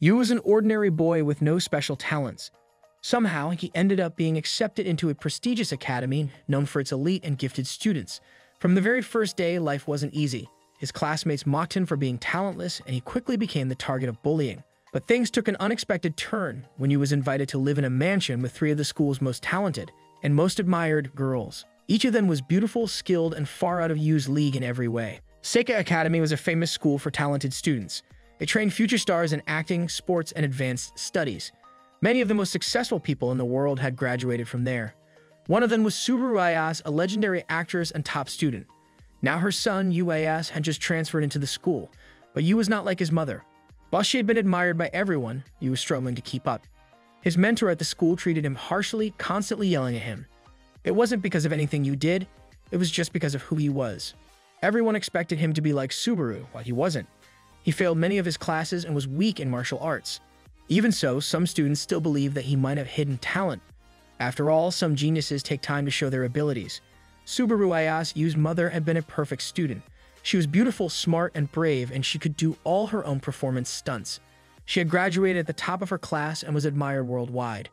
Yu was an ordinary boy with no special talents. Somehow, he ended up being accepted into a prestigious academy known for its elite and gifted students. From the very first day, life wasn't easy. His classmates mocked him for being talentless, and he quickly became the target of bullying. But things took an unexpected turn when he was invited to live in a mansion with three of the school's most talented and most admired girls. Each of them was beautiful, skilled, and far out of Yu's league in every way. Seika Academy was a famous school for talented students. It trained future stars in acting, sports, and advanced studies. Many of the most successful people in the world had graduated from there. One of them was Subaru Ayase, a legendary actress and top student. Now her son, Yu Ayase, had just transferred into the school, but Yu was not like his mother. While she had been admired by everyone, Yu was struggling to keep up. His mentor at the school treated him harshly, constantly yelling at him. It wasn't because of anything Yu did, it was just because of who he was. Everyone expected him to be like Subaru, while he wasn't. He failed many of his classes and was weak in martial arts. Even so, some students still believed that he might have hidden talent. After all, some geniuses take time to show their abilities. Subaru Ayase, Yu's mother, had been a perfect student. She was beautiful, smart, and brave, and she could do all her own performance stunts. She had graduated at the top of her class and was admired worldwide.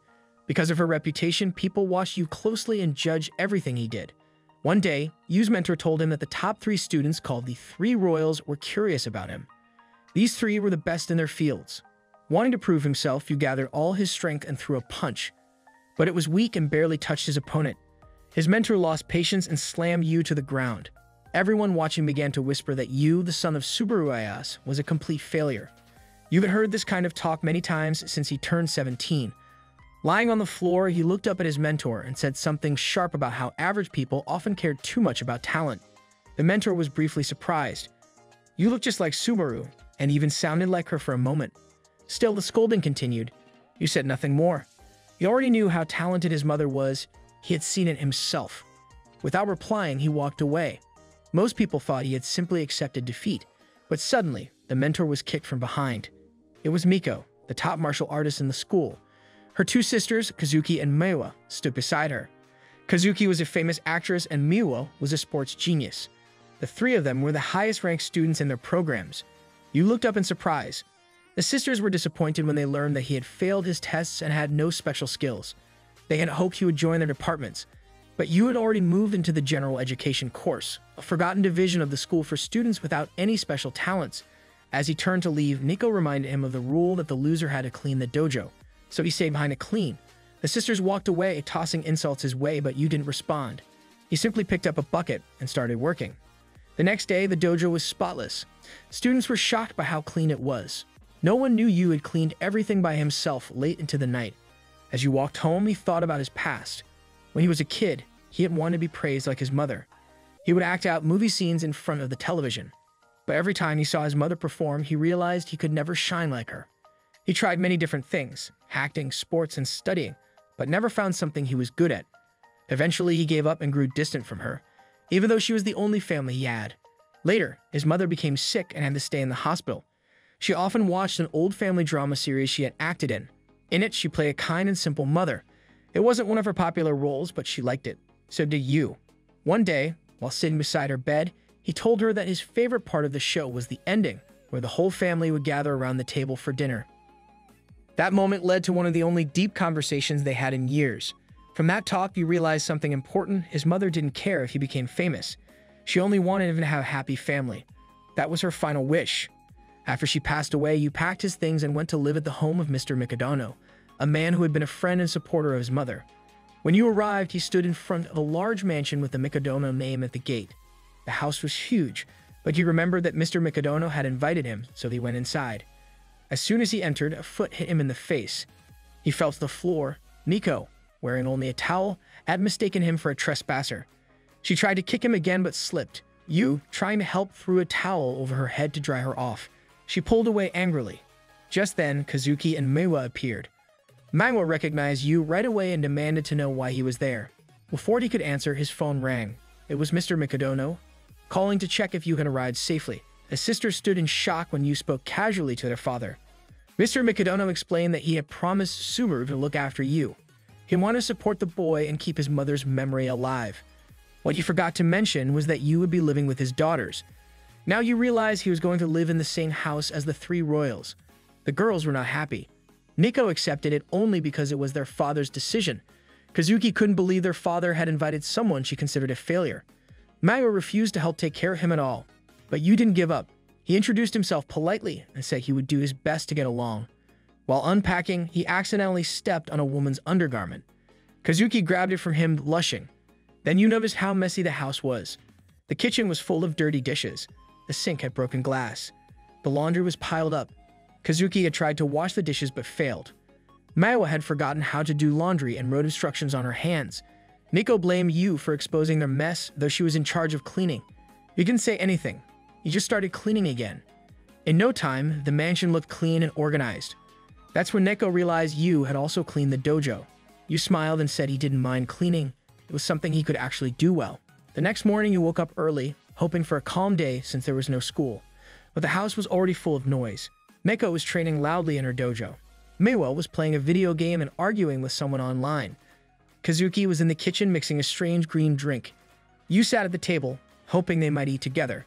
Because of her reputation, people watched Yu closely and judged everything he did. One day, Yu's mentor told him that the top three students, called the Three Royals, were curious about him. These three were the best in their fields. Wanting to prove himself, Yu gathered all his strength and threw a punch. But it was weak and barely touched his opponent. His mentor lost patience and slammed Yu to the ground. Everyone watching began to whisper that Yu, the son of Subaru Ayase, was a complete failure. Yu had heard this kind of talk many times since he turned 17. Lying on the floor, he looked up at his mentor and said something sharp about how average people often cared too much about talent. The mentor was briefly surprised. "You look just like Subaru," and even sounded like her for a moment. Still, the scolding continued. Yu said nothing more. He already knew how talented his mother was. He had seen it himself. Without replying, he walked away. Most people thought he had simply accepted defeat, but suddenly, the mentor was kicked from behind. It was Miko, the top martial artist in the school. Her two sisters, Kazuki and Miwa, stood beside her. Kazuki was a famous actress and Miwa was a sports genius. The three of them were the highest-ranked students in their programs. Yu looked up in surprise. The sisters were disappointed when they learned that he had failed his tests and had no special skills. They had hoped he would join their departments, but Yu had already moved into the general education course, a forgotten division of the school for students without any special talents. As he turned to leave, Nico reminded him of the rule that the loser had to clean the dojo, so he stayed behind to clean. The sisters walked away, tossing insults his way, but Yu didn't respond. He simply picked up a bucket and started working. The next day, the dojo was spotless. Students were shocked by how clean it was. No one knew Yu had cleaned everything by himself late into the night. As Yu walked home, he thought about his past. When he was a kid, he had wanted to be praised like his mother. He would act out movie scenes in front of the television. But every time he saw his mother perform, he realized he could never shine like her. He tried many different things, acting, sports, and studying, but never found something he was good at. Eventually, he gave up and grew distant from her, even though she was the only family he had. Later, his mother became sick and had to stay in the hospital. She often watched an old family drama series she had acted in. In it, she played a kind and simple mother. It wasn't one of her popular roles, but she liked it. So did Yu. One day, while sitting beside her bed, he told her that his favorite part of the show was the ending, where the whole family would gather around the table for dinner. That moment led to one of the only deep conversations they had in years. From that talk, you realized something important. His mother didn't care if he became famous. She only wanted him to have a happy family. That was her final wish. After she passed away, Yu packed his things and went to live at the home of Mr. Mikadano, a man who had been a friend and supporter of his mother. When Yu arrived, he stood in front of a large mansion with the Mikadano name at the gate. The house was huge, but he remembered that Mr. Mikadano had invited him, so he went inside. As soon as he entered, a foot hit him in the face. He fell to the floor. Miko, wearing only a towel, had mistaken him for a trespasser. She tried to kick him again but slipped. Yu, trying to help, threw a towel over her head to dry her off. She pulled away angrily. Just then, Kazuki and Miwa appeared. Miwa recognized Yu right away and demanded to know why he was there. Before he could answer, his phone rang. It was Mr. Mikadano, calling to check if Yu had arrived safely. His sisters stood in shock when Yu spoke casually to their father. Mr. Mikadano explained that he had promised Subaru to look after Yu. He wanted to support the boy and keep his mother's memory alive. What he forgot to mention was that Yu would be living with his daughters. Now you realize he was going to live in the same house as the three royals. The girls were not happy. Nico accepted it only because it was their father's decision. Kazuki couldn't believe their father had invited someone she considered a failure. Mayo refused to help take care of him at all. But Yu didn't give up. He introduced himself politely and said he would do his best to get along. While unpacking, he accidentally stepped on a woman's undergarment. Kazuki grabbed it from him, blushing. Then Yu noticed how messy the house was. The kitchen was full of dirty dishes. The sink had broken glass. The laundry was piled up. Kazuki had tried to wash the dishes but failed. Maiwa had forgotten how to do laundry and wrote instructions on her hands. Nico blamed Yu for exposing their mess, though she was in charge of cleaning. He didn't say anything. He just started cleaning again. In no time, the mansion looked clean and organized. That's when Nico realized Yu had also cleaned the dojo. Yu smiled and said he didn't mind cleaning. It was something he could actually do well. The next morning, Yu woke up early, hoping for a calm day since there was no school. But the house was already full of noise. Meko was training loudly in her dojo. Meiwa was playing a video game and arguing with someone online. Kazuki was in the kitchen mixing a strange green drink. Yu sat at the table, hoping they might eat together.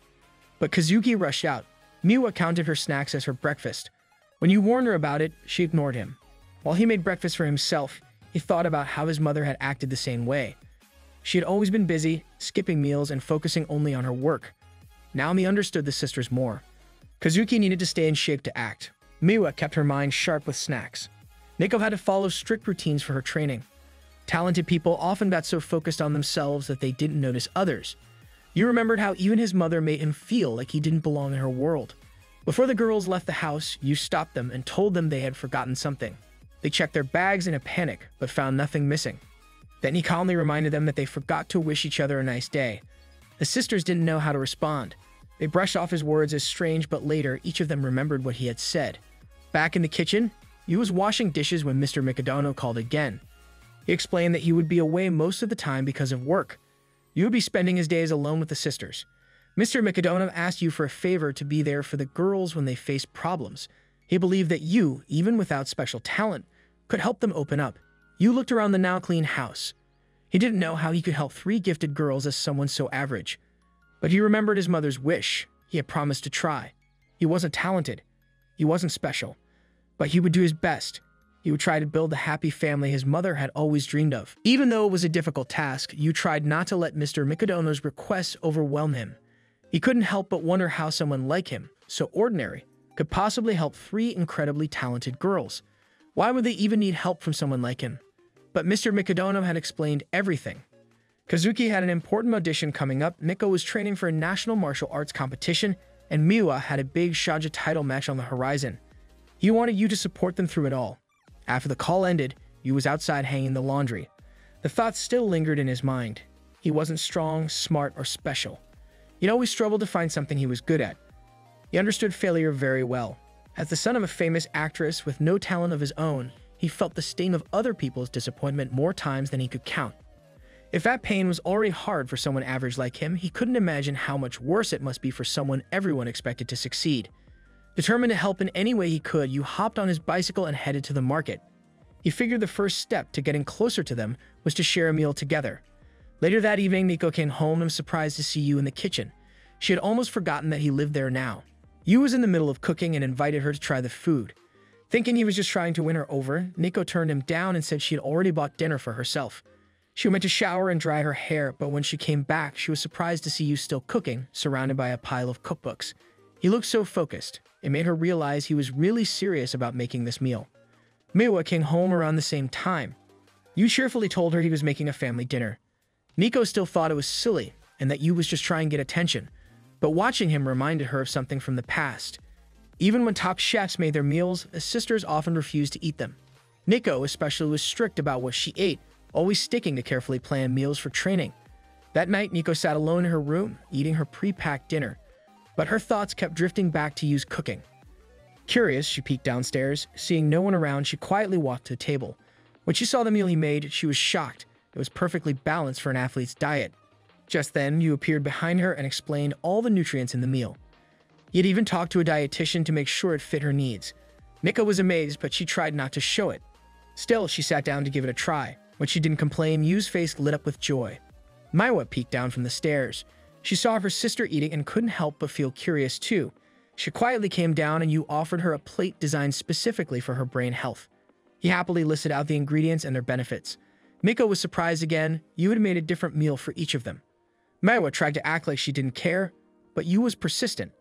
But Kazuki rushed out. Miwa counted her snacks as her breakfast. When Yu warned her about it, she ignored him. While he made breakfast for himself, he thought about how his mother had acted the same way. She had always been busy, skipping meals and focusing only on her work. Now he understood the sisters more. Kazuki needed to stay in shape to act. Miwa kept her mind sharp with snacks. Nico had to follow strict routines for her training. Talented people often got so focused on themselves that they didn't notice others. Yu remembered how even his mother made him feel like he didn't belong in her world. Before the girls left the house, Yu stopped them and told them they had forgotten something. They checked their bags in a panic, but found nothing missing. Then he calmly reminded them that they forgot to wish each other a nice day. The sisters didn't know how to respond. They brushed off his words as strange, but later, each of them remembered what he had said. Back in the kitchen, Yu was washing dishes when Mr. Mikadano called again. He explained that he would be away most of the time because of work. Yu would be spending his days alone with the sisters. Mr. Mikadano asked Yu for a favor to be there for the girls when they faced problems. He believed that Yu, even without special talent, could help them open up. Yu looked around the now-clean house. He didn't know how he could help 3 gifted girls as someone so average. But he remembered his mother's wish. He had promised to try. He wasn't talented. He wasn't special. But he would do his best. He would try to build the happy family his mother had always dreamed of. Even though it was a difficult task, Yu tried not to let Mr. Mikadano's requests overwhelm him. He couldn't help but wonder how someone like him, so ordinary, could possibly help 3 incredibly talented girls. Why would they even need help from someone like him? But Mr. Mikadano had explained everything. Kazuki had an important audition coming up, Nico was training for a national martial arts competition, and Miwa had a big Shaja title match on the horizon. He wanted Yu to support them through it all. After the call ended, Yu was outside hanging the laundry. The thoughts still lingered in his mind. He wasn't strong, smart, or special. He'd always struggled to find something he was good at. He understood failure very well. As the son of a famous actress with no talent of his own, he felt the sting of other people's disappointment more times than he could count. If that pain was already hard for someone average like him, he couldn't imagine how much worse it must be for someone everyone expected to succeed. Determined to help in any way he could, Yu hopped on his bicycle and headed to the market. He figured the first step to getting closer to them was to share a meal together. Later that evening, Nico came home and was surprised to see Yu in the kitchen. She had almost forgotten that he lived there now. Yu was in the middle of cooking and invited her to try the food. Thinking he was just trying to win her over, Nico turned him down and said she had already bought dinner for herself. She went to shower and dry her hair, but when she came back, she was surprised to see Yu still cooking, surrounded by a pile of cookbooks. He looked so focused. It made her realize he was really serious about making this meal. Miwa came home around the same time. Yu cheerfully told her he was making a family dinner. Nico still thought it was silly, and that Yu was just trying to get attention, but watching him reminded her of something from the past. Even when top chefs made their meals, the sisters often refused to eat them. Nico especially was strict about what she ate, always sticking to carefully planned meals for training. That night, Nico sat alone in her room, eating her pre-packed dinner, but her thoughts kept drifting back to Yu's cooking. Curious, she peeked downstairs. Seeing no one around, she quietly walked to the table. When she saw the meal he made, she was shocked. It was perfectly balanced for an athlete's diet. Just then, Yu appeared behind her and explained all the nutrients in the meal. He had even talked to a dietitian to make sure it fit her needs. Nico was amazed, but she tried not to show it. Still, she sat down to give it a try. When she didn't complain, Yu's face lit up with joy. Maiwa peeked down from the stairs. She saw her sister eating and couldn't help but feel curious too. She quietly came down and you offered her a plate designed specifically for her brain health. He happily listed out the ingredients and their benefits. Miko was surprised again. You had made a different meal for each of them. Meiwa tried to act like she didn't care, but Yu was persistent.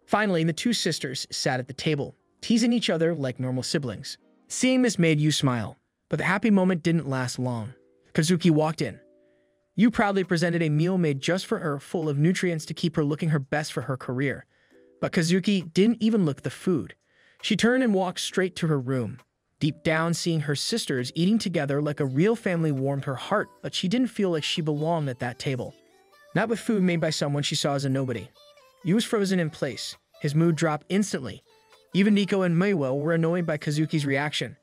Finally, the two sisters sat at the table, teasing each other like normal siblings. Seeing this made Yu smile, but the happy moment didn't last long. Kazuki walked in. Yu proudly presented a meal made just for her, full of nutrients to keep her looking her best for her career. But Kazuki didn't even look at the food. She turned and walked straight to her room. Deep down, seeing her sisters eating together like a real family warmed her heart, but she didn't feel like she belonged at that table. Not with food made by someone she saw as a nobody. Yu was frozen in place. His mood dropped instantly. Even Nico and Meiwa were annoyed by Kazuki's reaction.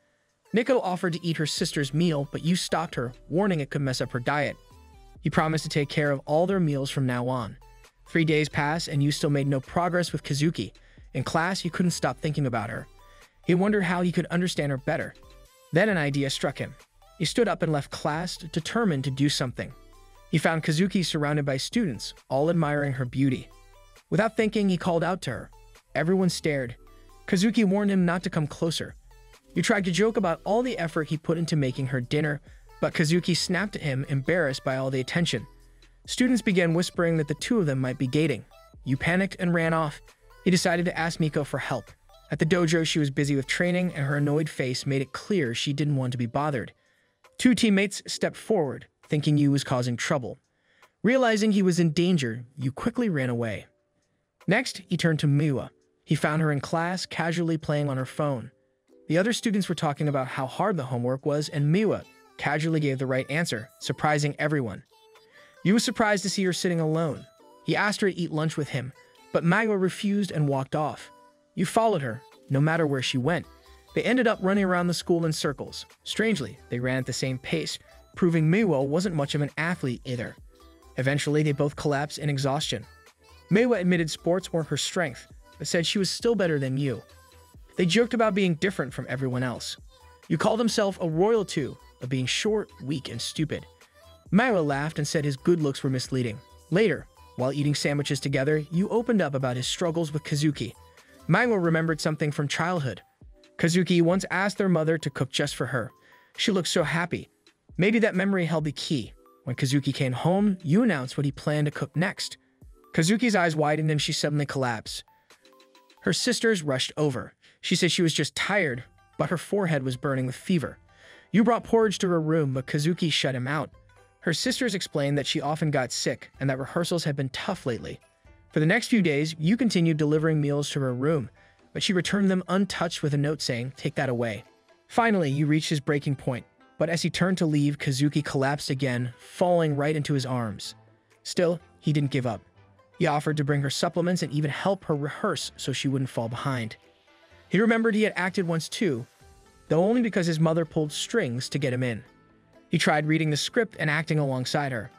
Nico offered to eat her sister's meal, but Yu stopped her, warning it could mess up her diet. He promised to take care of all their meals from now on. 3 days passed, and Yu still made no progress with Kazuki. In class, he couldn't stop thinking about her. He wondered how he could understand her better. Then an idea struck him. He stood up and left class, determined to do something. He found Kazuki surrounded by students, all admiring her beauty. Without thinking, he called out to her. Everyone stared. Kazuki warned him not to come closer. He tried to joke about all the effort he put into making her dinner, but Kazuki snapped at him, embarrassed by all the attention. Students began whispering that the two of them might be dating. Yu panicked and ran off. He decided to ask Miko for help. At the dojo, she was busy with training, and her annoyed face made it clear she didn't want to be bothered. Two teammates stepped forward, thinking Yu was causing trouble. Realizing he was in danger, Yu quickly ran away. Next, he turned to Miwa. He found her in class, casually playing on her phone. The other students were talking about how hard the homework was, and Miwa casually gave the right answer, surprising everyone. Yu was surprised to see her sitting alone. He asked her to eat lunch with him, but Miwa refused and walked off. Yu followed her, no matter where she went. They ended up running around the school in circles. Strangely, they ran at the same pace, proving Miwa wasn't much of an athlete either. Eventually, they both collapsed in exhaustion. Miwa admitted sports weren't her strength, but said she was still better than Yu. They joked about being different from everyone else. Yu called himself a royal too, of being short, weak, and stupid. Miwa laughed and said his good looks were misleading. Later, while eating sandwiches together, Yu opened up about his struggles with Kazuki. Miwa remembered something from childhood. Kazuki once asked their mother to cook just for her. She looked so happy. Maybe that memory held the key. When Kazuki came home, Yu announced what he planned to cook next. Kazuki's eyes widened and she suddenly collapsed. Her sisters rushed over. She said she was just tired, but her forehead was burning with fever. Yu brought porridge to her room, but Kazuki shut him out. Her sisters explained that she often got sick and that rehearsals had been tough lately. For the next few days, Yu continued delivering meals to her room, but she returned them untouched with a note saying, "Take that away." Finally, Yu reached his breaking point, but as he turned to leave, Kazuki collapsed again, falling right into his arms. Still, he didn't give up. He offered to bring her supplements and even help her rehearse so she wouldn't fall behind. He remembered he had acted once too, though only because his mother pulled strings to get him in. He tried reading the script and acting alongside her,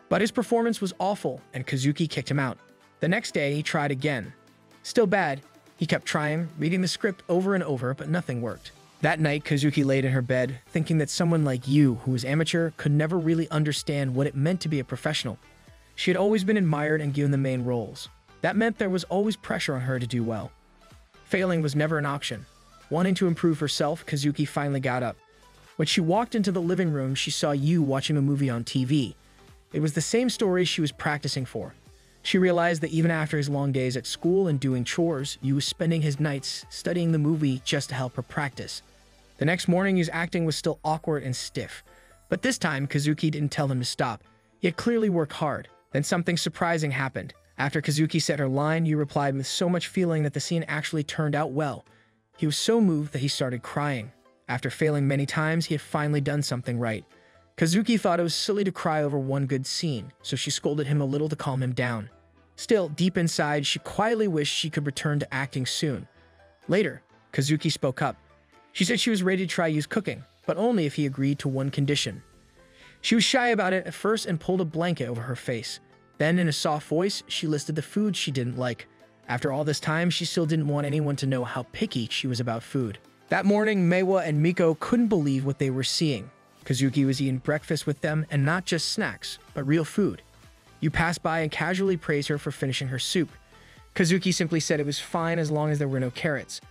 but his performance was awful and Kazuki kicked him out. The next day, he tried again. Still bad. He kept trying, reading the script over and over, but nothing worked. That night, Kazuki laid in her bed, thinking that someone like Yu, who was amateur, could never really understand what it meant to be a professional. She had always been admired and given the main roles. That meant there was always pressure on her to do well. Failing was never an option. Wanting to improve herself, Kazuki finally got up. When she walked into the living room, she saw Yu watching a movie on TV. It was the same story she was practicing for. She realized that even after his long days at school and doing chores, Yu was spending his nights studying the movie just to help her practice. The next morning, Yu's acting was still awkward and stiff. But this time, Kazuki didn't tell him to stop. He had clearly worked hard. Then something surprising happened. After Kazuki said her line, Yu replied with so much feeling that the scene actually turned out well. He was so moved that he started crying. After failing many times, he had finally done something right. Kazuki thought it was silly to cry over one good scene, so she scolded him a little to calm him down. Still, deep inside, she quietly wished she could return to acting soon. Later, Kazuki spoke up. She said she was ready to try Yu's cooking, but only if he agreed to one condition. She was shy about it at first and pulled a blanket over her face. Then, in a soft voice, she listed the foods she didn't like. After all this time, she still didn't want anyone to know how picky she was about food. That morning, Meiwa and Miko couldn't believe what they were seeing. Kazuki was eating breakfast with them, and not just snacks, but real food. Yu passed by and casually praised her for finishing her soup. Kazuki simply said it was fine as long as there were no carrots.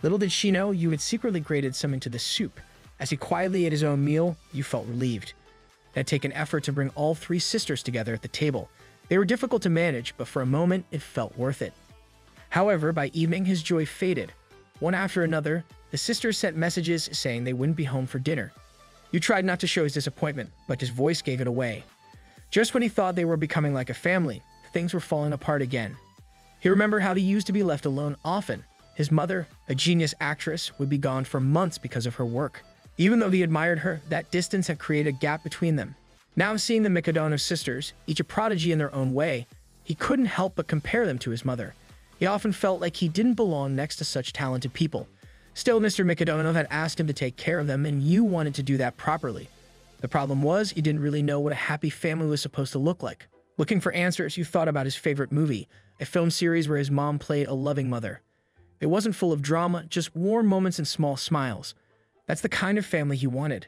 Little did she know you had secretly grated some into the soup. As he quietly ate his own meal, you felt relieved. It had taken effort to bring all three sisters together at the table. They were difficult to manage, but for a moment, it felt worth it. However, by evening, his joy faded. One after another, the sisters sent messages saying they wouldn't be home for dinner. You tried not to show his disappointment, but his voice gave it away. Just when he thought they were becoming like a family, things were falling apart again. He remembered how he used to be left alone often. His mother, a genius actress, would be gone for months because of her work. Even though he admired her, that distance had created a gap between them. Now seeing the Mikado sisters, each a prodigy in their own way, he couldn't help but compare them to his mother. He often felt like he didn't belong next to such talented people. Still, Mr. Mikado had asked him to take care of them, and you wanted to do that properly. The problem was, you didn't really know what a happy family was supposed to look like. Looking for answers, you thought about his favorite movie, a film series where his mom played a loving mother. It wasn't full of drama, just warm moments and small smiles. That's the kind of family he wanted.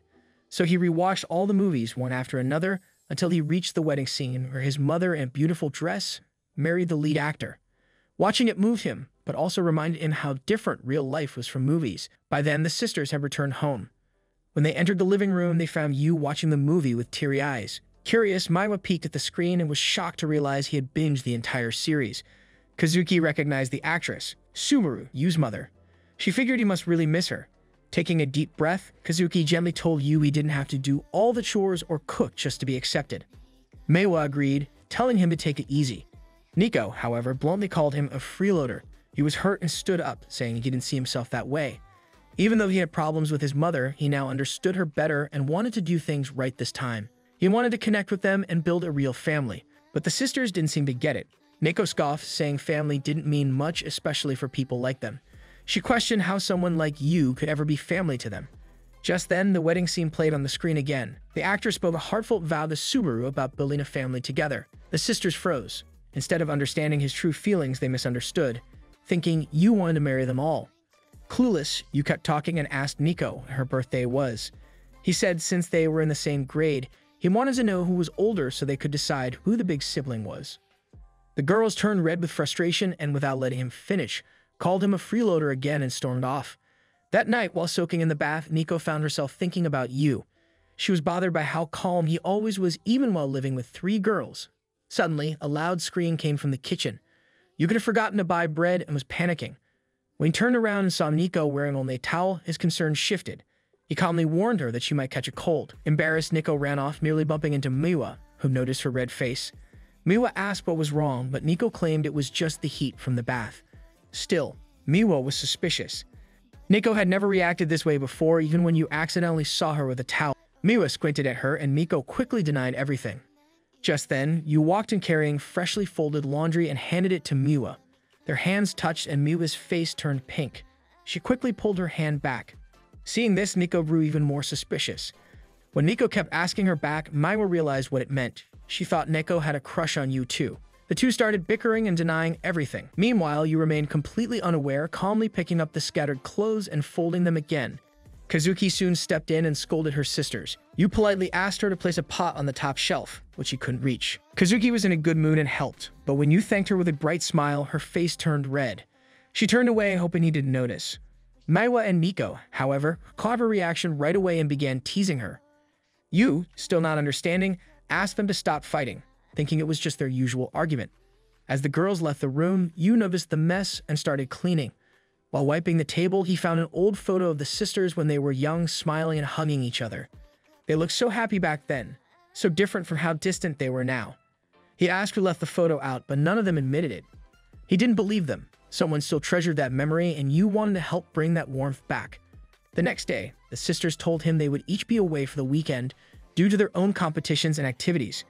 So he rewatched all the movies one after another until he reached the wedding scene where his mother in a beautiful dress married the lead actor. Watching it moved him, but also reminded him how different real life was from movies. By then, the sisters had returned home. When they entered the living room, they found you watching the movie with teary eyes. Curious, Maiwa peeked at the screen and was shocked to realize he had binged the entire series. Kazuki recognized the actress, Subaru, Yu's mother. She figured he must really miss her. Taking a deep breath, Kazuki gently told Yu he didn't have to do all the chores or cook just to be accepted. Maiwa agreed, telling him to take it easy. Nico, however, bluntly called him a freeloader. He was hurt and stood up, saying he didn't see himself that way. Even though he had problems with his mother, he now understood her better and wanted to do things right this time. He wanted to connect with them and build a real family. But the sisters didn't seem to get it. Nico scoffed, saying family didn't mean much, especially for people like them. She questioned how someone like you could ever be family to them. Just then, the wedding scene played on the screen again. The actor spoke a heartfelt vow to Subaru about building a family together. The sisters froze. Instead of understanding his true feelings, they misunderstood, thinking you wanted to marry them all. Clueless, you kept talking and asked Nico when her birthday was. He said since they were in the same grade, he wanted to know who was older so they could decide who the big sibling was. The girls turned red with frustration and, without letting him finish, called him a freeloader again and stormed off. That night, while soaking in the bath, Nico found herself thinking about you. She was bothered by how calm he always was even while living with 3 girls. Suddenly, a loud scream came from the kitchen. You could have forgotten to buy bread and was panicking. When he turned around and saw Nico wearing only a towel, his concern shifted. He calmly warned her that she might catch a cold. Embarrassed, Nico ran off, nearly bumping into Miwa, who noticed her red face. Miwa asked what was wrong, but Nico claimed it was just the heat from the bath. Still, Miwa was suspicious. Nico had never reacted this way before, even when you accidentally saw her with a towel. Miwa squinted at her, and Miko quickly denied everything. Just then, you walked in carrying freshly folded laundry and handed it to Miwa. Their hands touched, and Miwa's face turned pink. She quickly pulled her hand back. Seeing this, Nico grew even more suspicious. When Nico kept asking her back, Miwa realized what it meant. She thought Nico had a crush on you too. The two started bickering and denying everything. Meanwhile, you remained completely unaware, calmly picking up the scattered clothes and folding them again. Kazuki soon stepped in and scolded her sisters. You politely asked her to place a pot on the top shelf, which she couldn't reach. Kazuki was in a good mood and helped, but when you thanked her with a bright smile, her face turned red. She turned away, hoping he didn't notice. Maiwa and Nico, however, caught her reaction right away and began teasing her. You, still not understanding, asked them to stop fighting, thinking it was just their usual argument. As the girls left the room, you noticed the mess and started cleaning. While wiping the table, he found an old photo of the sisters when they were young, smiling and hugging each other. They looked so happy back then, so different from how distant they were now. He asked who left the photo out, but none of them admitted it. He didn't believe them. Someone still treasured that memory, and you wanted to help bring that warmth back. The next day, the sisters told him they would each be away for the weekend due to their own competitions and activities.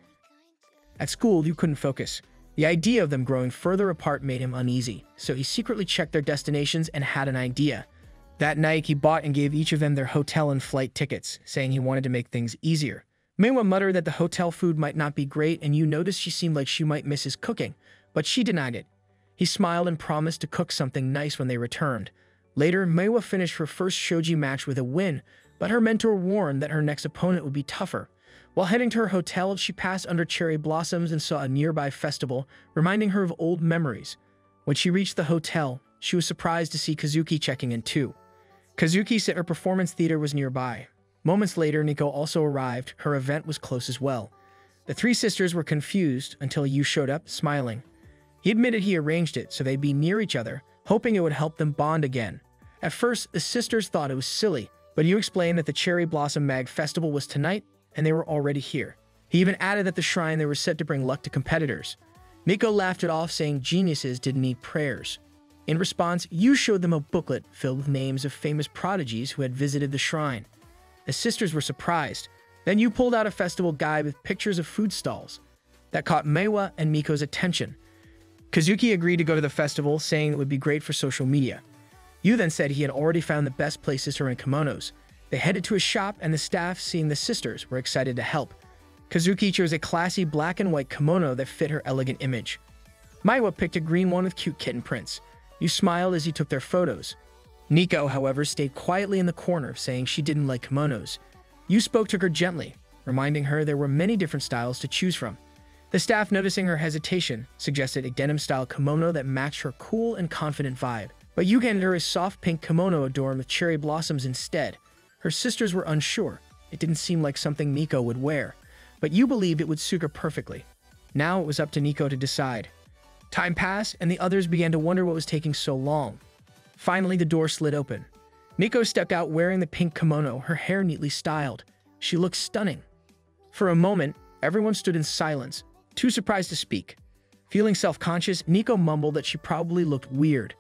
At school, you couldn't focus. The idea of them growing further apart made him uneasy, so he secretly checked their destinations and had an idea. That night, he bought and gave each of them their hotel and flight tickets, saying he wanted to make things easier. Meiwa muttered that the hotel food might not be great, and you noticed she seemed like she might miss his cooking, but she denied it. He smiled and promised to cook something nice when they returned. Later, Meiwa finished her first shogi match with a win, but her mentor warned that her next opponent would be tougher. While heading to her hotel, she passed under cherry blossoms and saw a nearby festival, reminding her of old memories. When she reached the hotel, she was surprised to see Kazuki checking in too. Kazuki said her performance theater was nearby. Moments later, Nico also arrived. Her event was close as well. The three sisters were confused until Yu showed up, smiling. He admitted he arranged it so they'd be near each other, hoping it would help them bond again. At first, the sisters thought it was silly, but Yu explained that the Cherry Blossom Mag Festival was tonight, and they were already here. He even added that the shrine they were set to bring luck to competitors. Miko laughed it off, saying geniuses didn't need prayers. In response, Yu showed them a booklet filled with names of famous prodigies who had visited the shrine. The sisters were surprised. Then Yu pulled out a festival guide with pictures of food stalls. That caught Meiwa and Miko's attention. Kazuki agreed to go to the festival, saying it would be great for social media. Yu then said he had already found the best places to rent kimonos. They headed to a shop, and the staff, seeing the sisters, were excited to help. Kazuki chose a classy black and white kimono that fit her elegant image. Meiwa picked a green one with cute kitten prints. Yu smiled as he took their photos. Nico, however, stayed quietly in the corner, saying she didn't like kimonos. Yu spoke to her gently, reminding her there were many different styles to choose from. The staff, noticing her hesitation, suggested a denim-style kimono that matched her cool and confident vibe. But Yu handed her a soft pink kimono adorned with cherry blossoms instead. Her sisters were unsure. It didn't seem like something Nico would wear, but Yu believed it would suit her perfectly. Now it was up to Nico to decide. Time passed, and the others began to wonder what was taking so long. Finally, the door slid open. Nico stepped out wearing the pink kimono, her hair neatly styled. She looked stunning. For a moment, everyone stood in silence, too surprised to speak. Feeling self-conscious, Nico mumbled that she probably looked weird.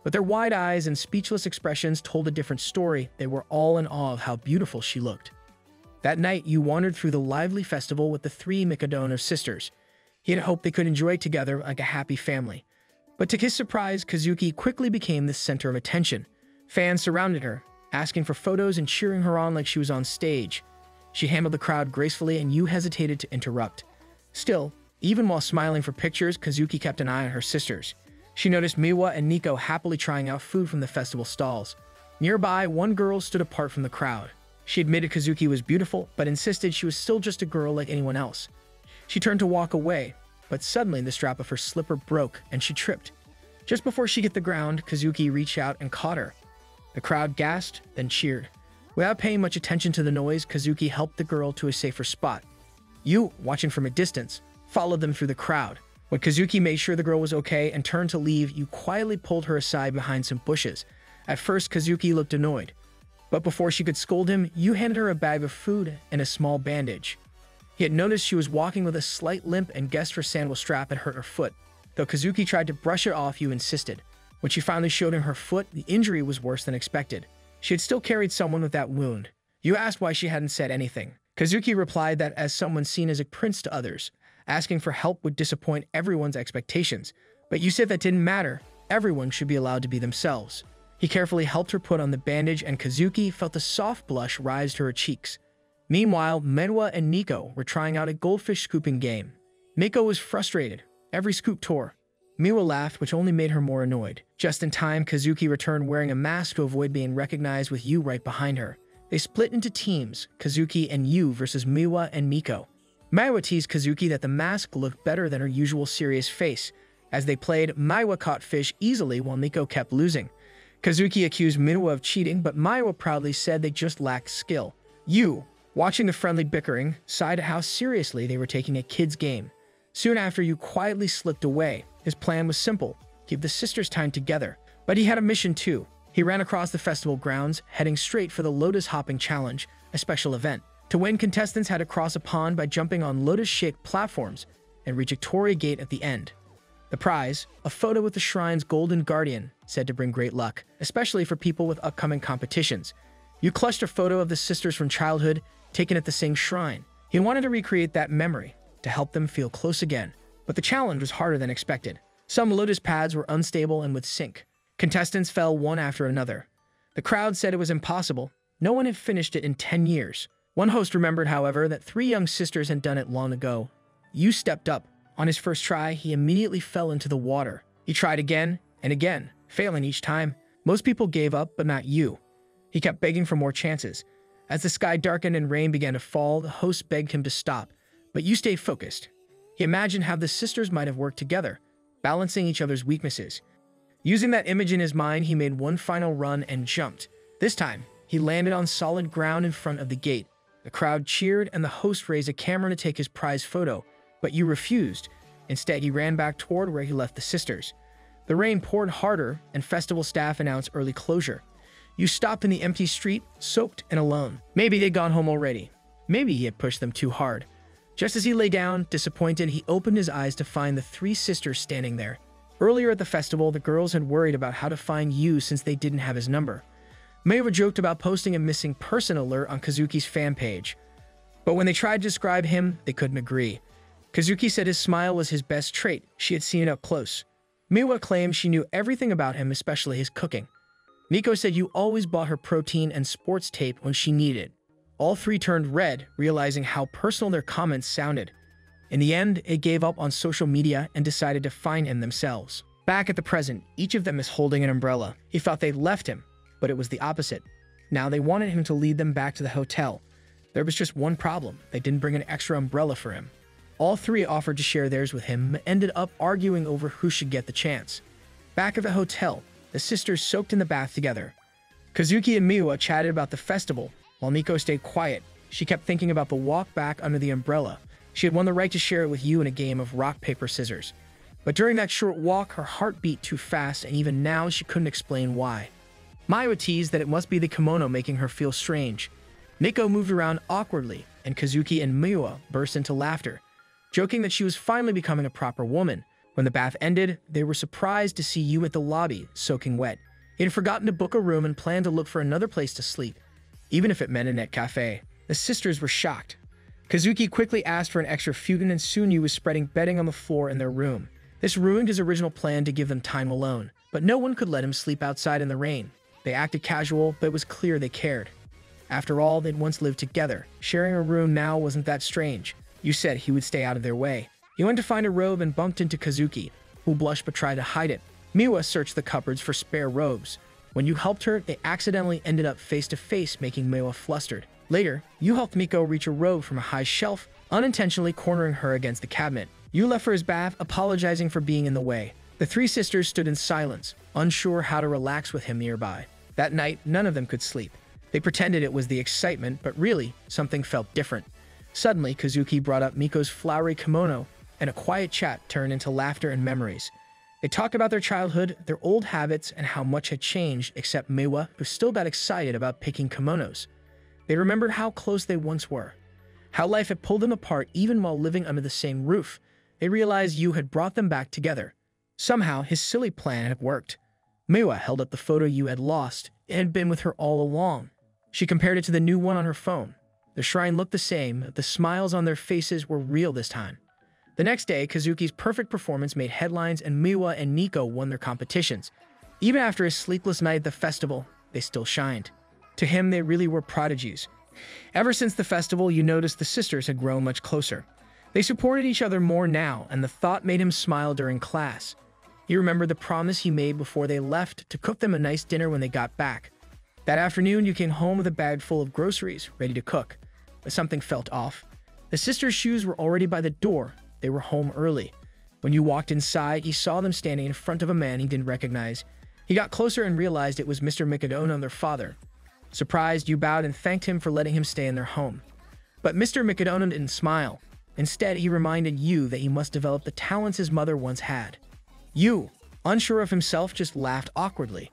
But their wide eyes and speechless expressions told a different story. They were all in awe of how beautiful she looked. That night, Yu wandered through the lively festival with the three Mikadona sisters. He had hoped they could enjoy it together like a happy family. But to his surprise, Kazuki quickly became the center of attention. Fans surrounded her, asking for photos and cheering her on like she was on stage. She handled the crowd gracefully, and Yu hesitated to interrupt. Still, even while smiling for pictures, Kazuki kept an eye on her sisters. She noticed Miwa and Nico happily trying out food from the festival stalls. Nearby, one girl stood apart from the crowd. She admitted Kazuki was beautiful, but insisted she was still just a girl like anyone else. She turned to walk away, but suddenly the strap of her slipper broke and she tripped. Just before she hit the ground, Kazuki reached out and caught her. The crowd gasped, then cheered. Without paying much attention to the noise, Kazuki helped the girl to a safer spot. Yu, watching from a distance, followed them through the crowd. When Kazuki made sure the girl was okay and turned to leave, Yu quietly pulled her aside behind some bushes. At first, Kazuki looked annoyed. But before she could scold him, Yu handed her a bag of food and a small bandage. He had noticed she was walking with a slight limp and guessed her sandal strap had hurt her foot. Though Kazuki tried to brush it off, Yu insisted. When she finally showed him her foot, the injury was worse than expected. She had still carried someone with that wound. Yu asked why she hadn't said anything. Kazuki replied that as someone seen as a prince to others, asking for help would disappoint everyone's expectations. But Yu said that didn't matter. Everyone should be allowed to be themselves. He carefully helped her put on the bandage, and Kazuki felt a soft blush rise to her cheeks. Meanwhile, Menwa and Nico were trying out a goldfish scooping game. Miko was frustrated. Every scoop tore. Miwa laughed, which only made her more annoyed. Just in time, Kazuki returned wearing a mask to avoid being recognized, with Yu right behind her. They split into teams, Kazuki and Yu versus Miwa and Miko. Maiwa teased Kazuki that the mask looked better than her usual serious face. As they played, Maiwa caught fish easily while Miko kept losing. Kazuki accused Miwa of cheating, but Maiwa proudly said they just lacked skill. Yu, watching the friendly bickering, sighed at how seriously they were taking a kid's game. Soon after, Yu quietly slipped away. His plan was simple: keep the sisters time together. But he had a mission too. He ran across the festival grounds, heading straight for the Lotus Hopping Challenge, a special event. To win, contestants had to cross a pond by jumping on lotus-shaped platforms and reach Victoria Gate at the end. The prize, a photo with the shrine's golden guardian, said to bring great luck, especially for people with upcoming competitions. Yu clutched a photo of the sisters from childhood, taken at the same shrine. He wanted to recreate that memory, to help them feel close again. But the challenge was harder than expected. Some lotus pads were unstable and would sink. Contestants fell one after another. The crowd said it was impossible. No one had finished it in 10 years. One host remembered, however, that 3 young sisters had done it long ago. Yu stepped up. On his first try, he immediately fell into the water. He tried again and again, failing each time. Most people gave up, but not Yu. He kept begging for more chances. As the sky darkened and rain began to fall, the host begged him to stop, but Yu stayed focused. He imagined how the sisters might have worked together, balancing each other's weaknesses. Using that image in his mind, he made one final run and jumped. This time, he landed on solid ground in front of the gate. The crowd cheered and the host raised a camera to take his prize photo, but you refused. Instead, he ran back toward where he left the sisters. The rain poured harder and festival staff announced early closure. You stopped in the empty street, soaked and alone. Maybe they'd gone home already. Maybe he had pushed them too hard. Just as he lay down, disappointed, he opened his eyes to find the three sisters standing there. Earlier at the festival, the girls had worried about how to find Yu since they didn't have his number. Meiwa joked about posting a missing person alert on Kazuki's fan page. But when they tried to describe him, they couldn't agree. Kazuki said his smile was his best trait. She had seen it up close. Meiwa claimed she knew everything about him, especially his cooking. Nico said you always bought her protein and sports tape when she needed it. All three turned red, realizing how personal their comments sounded. In the end, they gave up on social media and decided to find him themselves. Back at the present, each of them is holding an umbrella. He thought they'd left him, but it was the opposite. Now they wanted him to lead them back to the hotel. There was just one problem. They didn't bring an extra umbrella for him. All three offered to share theirs with him, but ended up arguing over who should get the chance. Back at the hotel, the sisters soaked in the bath together. Kazuki and Meiwa chatted about the festival, while Nico stayed quiet. She kept thinking about the walk back under the umbrella. She had won the right to share it with you in a game of rock, paper, scissors. But during that short walk, her heart beat too fast, and even now she couldn't explain why. Meiwa teased that it must be the kimono making her feel strange. Nico moved around awkwardly, and Kazuki and Meiwa burst into laughter, joking that she was finally becoming a proper woman. When the bath ended, they were surprised to see you at the lobby, soaking wet. He had forgotten to book a room and planned to look for another place to sleep, even if it meant a net cafe. The sisters were shocked. Kazuki quickly asked for an extra futon, and soon Yu was spreading bedding on the floor in their room. This ruined his original plan to give them time alone, but no one could let him sleep outside in the rain. They acted casual, but it was clear they cared. After all, they'd once lived together. Sharing a room now wasn't that strange. Yu said he would stay out of their way. He went to find a robe and bumped into Kazuki, who blushed but tried to hide it. Meiwa searched the cupboards for spare robes. When you helped her, they accidentally ended up face to face, making Meiwa flustered. Later, you helped Miko reach a robe from a high shelf, unintentionally cornering her against the cabinet. You left for his bath, apologizing for being in the way. The three sisters stood in silence, unsure how to relax with him nearby. That night, none of them could sleep. They pretended it was the excitement, but really, something felt different. Suddenly, Kazuki brought up Miko's flowery kimono, and a quiet chat turned into laughter and memories. They talked about their childhood, their old habits, and how much had changed, except Meiwa, who still got excited about picking kimonos. They remembered how close they once were, how life had pulled them apart even while living under the same roof. They realized Yu had brought them back together. Somehow, his silly plan had worked. Meiwa held up the photo Yu had lost. It had been with her all along. She compared it to the new one on her phone. The shrine looked the same, the smiles on their faces were real this time. The next day, Kazuki's perfect performance made headlines, and Meiwa and Nico won their competitions. Even after a sleepless night at the festival, they still shined. To him, they really were prodigies. Ever since the festival, you noticed the sisters had grown much closer. They supported each other more now, and the thought made him smile during class. He remembered the promise he made before they left to cook them a nice dinner when they got back. That afternoon, you came home with a bag full of groceries, ready to cook. But something felt off. The sisters' shoes were already by the door. They were home early. When you walked inside, he saw them standing in front of a man he didn't recognize. He got closer and realized it was Mr. Mikadona, their father. Surprised, you bowed and thanked him for letting him stay in their home. But Mr. Mikadona didn't smile. Instead, he reminded you that he must develop the talents his mother once had. You, unsure of himself, just laughed awkwardly.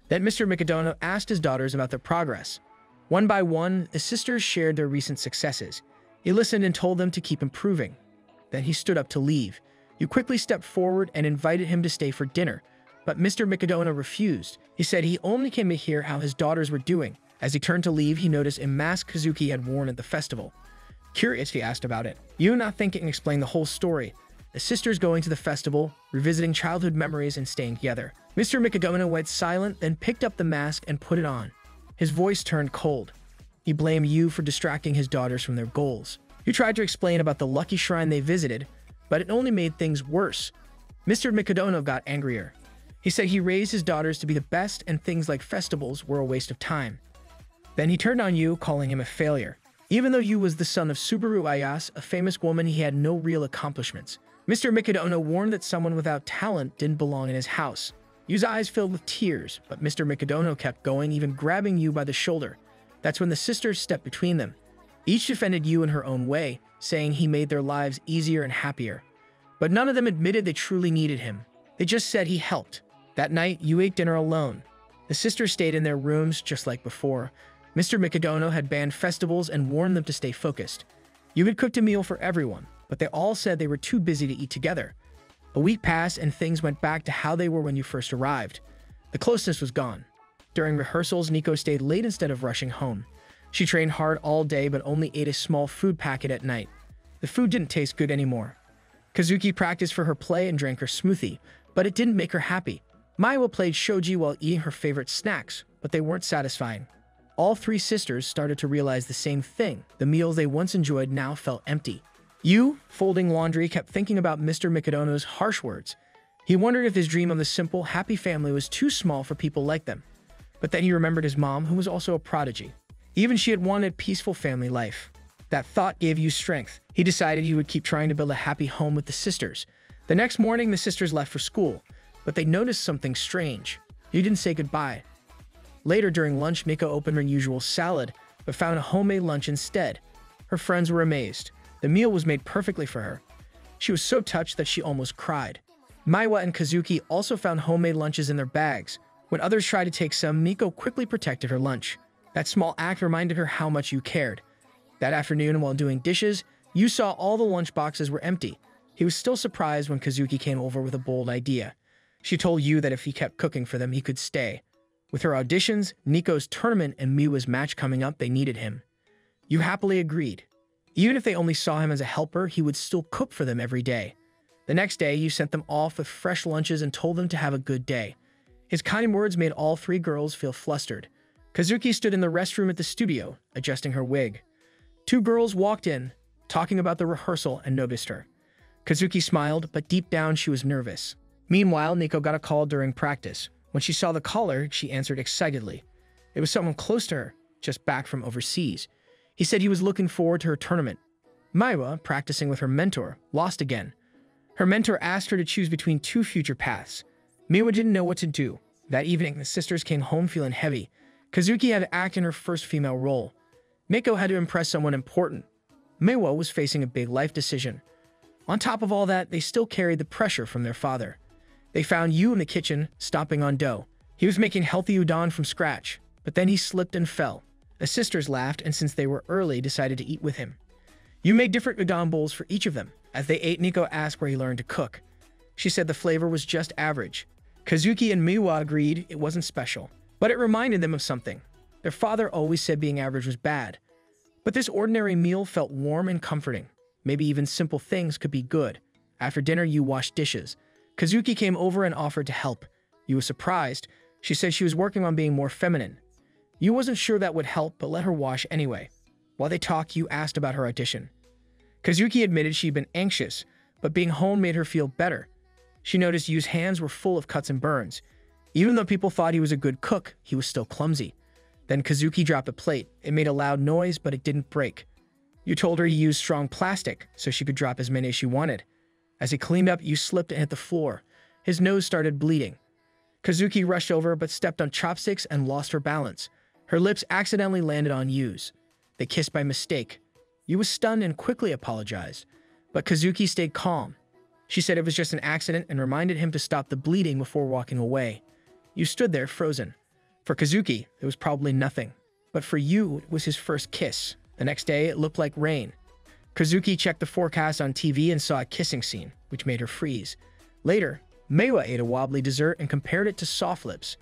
Then Mr. Mikadona asked his daughters about their progress. One by one, the sisters shared their recent successes. He listened and told them to keep improving. Then he stood up to leave. You quickly stepped forward and invited him to stay for dinner, but Mr. Mikadona refused. He said he only came to hear how his daughters were doing. As he turned to leave, he noticed a mask Kazuki had worn at the festival. Curious, he asked about it. You, not thinking, explained the whole story. The sisters going to the festival, revisiting childhood memories, and staying together. Mr. Mikadona went silent, then picked up the mask and put it on. His voice turned cold. He blamed you for distracting his daughters from their goals. You tried to explain about the lucky shrine they visited, but it only made things worse. Mr. Mikadona got angrier. He said he raised his daughters to be the best and things like festivals were a waste of time. Then he turned on you, calling him a failure. Even though you was the son of Subaru Ayase, a famous woman, he had no real accomplishments. Mr. Mikadono warned that someone without talent didn't belong in his house. Yu's eyes filled with tears, but Mr. Mikadono kept going, even grabbing Yu by the shoulder. That's when the sisters stepped between them. Each defended Yu in her own way, saying he made their lives easier and happier. But none of them admitted they truly needed him. They just said he helped. That night, Yu ate dinner alone. The sisters stayed in their rooms just like before. Mr. Mikadono had banned festivals and warned them to stay focused. Yu had cooked a meal for everyone, but they all said they were too busy to eat together. A week passed and things went back to how they were when you first arrived. The closeness was gone. During rehearsals, Nico stayed late instead of rushing home. She trained hard all day but only ate a small food packet at night. The food didn't taste good anymore. Kazuki practiced for her play and drank her smoothie, but it didn't make her happy. Maiwa played shogi while eating her favorite snacks, but they weren't satisfying. All three sisters started to realize the same thing. The meals they once enjoyed now felt empty. Yu, folding laundry, kept thinking about Mr. Mikadono's harsh words. He wondered if his dream of a simple, happy family was too small for people like them. But then he remembered his mom, who was also a prodigy. Even she had wanted peaceful family life. That thought gave Yu strength. He decided he would keep trying to build a happy home with the sisters. The next morning, the sisters left for school, but they noticed something strange. Yu didn't say goodbye. Later during lunch, Miko opened her usual salad, but found a homemade lunch instead. Her friends were amazed. The meal was made perfectly for her. She was so touched that she almost cried. Maiwa and Kazuki also found homemade lunches in their bags. When others tried to take some, Miko quickly protected her lunch. That small act reminded her how much Yu cared. That afternoon, while doing dishes, Yu saw all the lunch boxes were empty. He was still surprised when Kazuki came over with a bold idea. She told Yu that if he kept cooking for them, he could stay. With her auditions, Nico's tournament, and Miwa's match coming up, they needed him. Yu happily agreed. Even if they only saw him as a helper, he would still cook for them every day. The next day, Yu sent them off with fresh lunches and told them to have a good day. His kind words made all three girls feel flustered. Kazuki stood in the restroom at the studio, adjusting her wig. Two girls walked in, talking about the rehearsal, and noticed her. Kazuki smiled, but deep down she was nervous. Meanwhile, Nico got a call during practice. When she saw the caller, she answered excitedly. It was someone close to her, just back from overseas. He said he was looking forward to her tournament. Maiwa, practicing with her mentor, lost again. Her mentor asked her to choose between two future paths. Miwa didn't know what to do. That evening, the sisters came home feeling heavy. Kazuki had to act in her first female role. Miko had to impress someone important. Maiwa was facing a big life decision. On top of all that, they still carried the pressure from their father. They found Yu in the kitchen, stomping on dough. He was making healthy udon from scratch, but then he slipped and fell. The sisters laughed, and since they were early, decided to eat with him. Yu made different udon bowls for each of them. As they ate, Nico asked where he learned to cook. She said the flavor was just average. Kazuki and Miwa agreed it wasn't special, but it reminded them of something. Their father always said being average was bad. But this ordinary meal felt warm and comforting. Maybe even simple things could be good. After dinner, Yu washed dishes. Kazuki came over and offered to help. Yu was surprised. She said she was working on being more feminine. Yu wasn't sure that would help, but let her wash anyway. While they talked, Yu asked about her audition. Kazuki admitted she'd been anxious, but being home made her feel better. She noticed Yu's hands were full of cuts and burns. Even though people thought he was a good cook, he was still clumsy. Then Kazuki dropped a plate. It made a loud noise, but it didn't break. Yu told her he used strong plastic, so she could drop as many as she wanted. As he cleaned up, Yu slipped and hit the floor. His nose started bleeding. Kazuki rushed over but stepped on chopsticks and lost her balance. Her lips accidentally landed on Yu's. They kissed by mistake. Yu was stunned and quickly apologized, but Kazuki stayed calm. She said it was just an accident and reminded him to stop the bleeding before walking away. Yu stood there frozen. For Kazuki, it was probably nothing, but for Yu, it was his first kiss. The next day, it looked like rain. Kazuki checked the forecast on TV and saw a kissing scene, which made her freeze. Later, Meiwa ate a wobbly dessert and compared it to soft lips.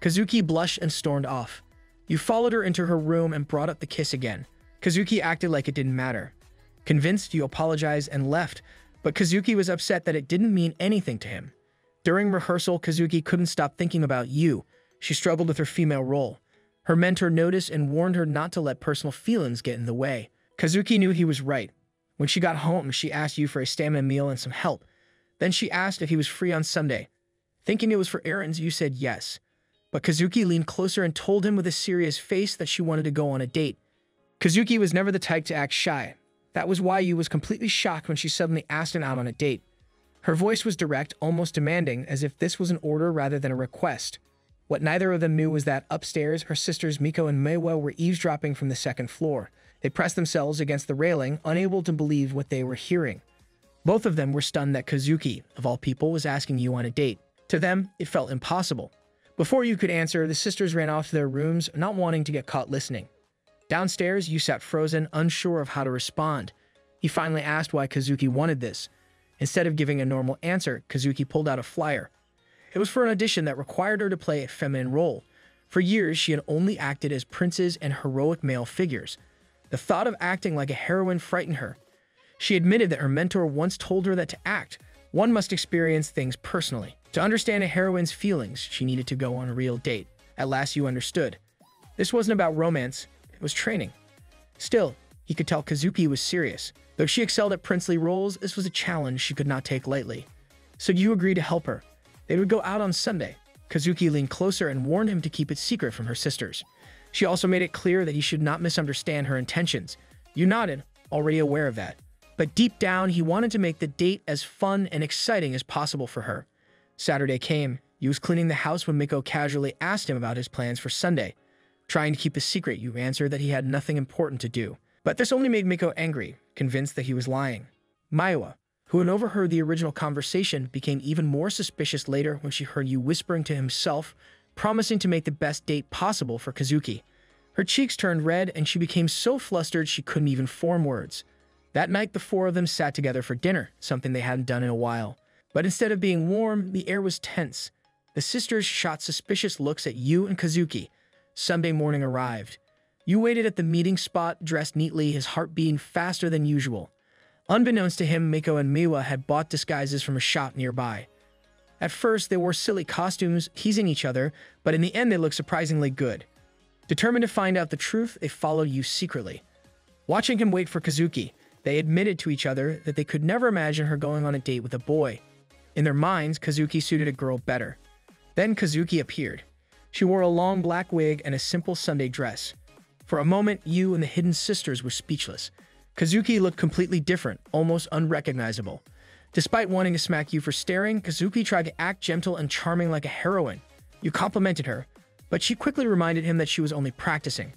Kazuki blushed and stormed off. Yu followed her into her room and brought up the kiss again. Kazuki acted like it didn't matter. Convinced, Yu apologized and left, but Kazuki was upset that it didn't mean anything to him. During rehearsal, Kazuki couldn't stop thinking about Yu. She struggled with her female role. Her mentor noticed and warned her not to let personal feelings get in the way. Kazuki knew he was right. When she got home, she asked Yu for a stamina meal and some help. Then she asked if he was free on Sunday. Thinking it was for errands, Yu said yes. But Kazuki leaned closer and told him with a serious face that she wanted to go on a date. Kazuki was never the type to act shy. That was why Yu was completely shocked when she suddenly asked him out on a date. Her voice was direct, almost demanding, as if this was an order rather than a request. What neither of them knew was that upstairs, her sisters Miko and Meiwa were eavesdropping from the second floor. They pressed themselves against the railing, unable to believe what they were hearing. Both of them were stunned that Kazuki, of all people, was asking you on a date. To them, it felt impossible. Before you could answer, the sisters ran off to their rooms, not wanting to get caught listening. Downstairs, you sat frozen, unsure of how to respond. He finally asked why Kazuki wanted this. Instead of giving a normal answer, Kazuki pulled out a flyer. It was for an audition that required her to play a feminine role. For years, she had only acted as princes and heroic male figures. The thought of acting like a heroine frightened her. She admitted that her mentor once told her that to act, one must experience things personally. To understand a heroine's feelings, she needed to go on a real date. At last, you understood. This wasn't about romance, it was training. Still, he could tell Kazuki was serious. Though she excelled at princely roles, this was a challenge she could not take lightly. So you agreed to help her. They would go out on Sunday. Kazuki leaned closer and warned him to keep it secret from her sisters. She also made it clear that he should not misunderstand her intentions. You nodded, already aware of that. But deep down, he wanted to make the date as fun and exciting as possible for her. Saturday came. He was cleaning the house when Miko casually asked him about his plans for Sunday. Trying to keep a secret, you answered that he had nothing important to do. But this only made Miko angry, convinced that he was lying. Maiwa, who had overheard the original conversation, became even more suspicious later when she heard you whispering to himself, promising to make the best date possible for Kazuki. Her cheeks turned red, and she became so flustered she couldn't even form words. That night, the four of them sat together for dinner, something they hadn't done in a while. But instead of being warm, the air was tense. The sisters shot suspicious looks at you and Kazuki. Sunday morning arrived. You waited at the meeting spot, dressed neatly, his heart beating faster than usual. Unbeknownst to him, Miko and Miwa had bought disguises from a shop nearby. At first, they wore silly costumes, teasing each other, but in the end they looked surprisingly good. Determined to find out the truth, they followed you secretly. Watching him wait for Kazuki, they admitted to each other that they could never imagine her going on a date with a boy. In their minds, Kazuki suited a girl better. Then Kazuki appeared. She wore a long black wig and a simple Sunday dress. For a moment, you and the hidden sisters were speechless. Kazuki looked completely different, almost unrecognizable. Despite wanting to smack you for staring, Kazuki tried to act gentle and charming like a heroine. You complimented her, but she quickly reminded him that she was only practicing.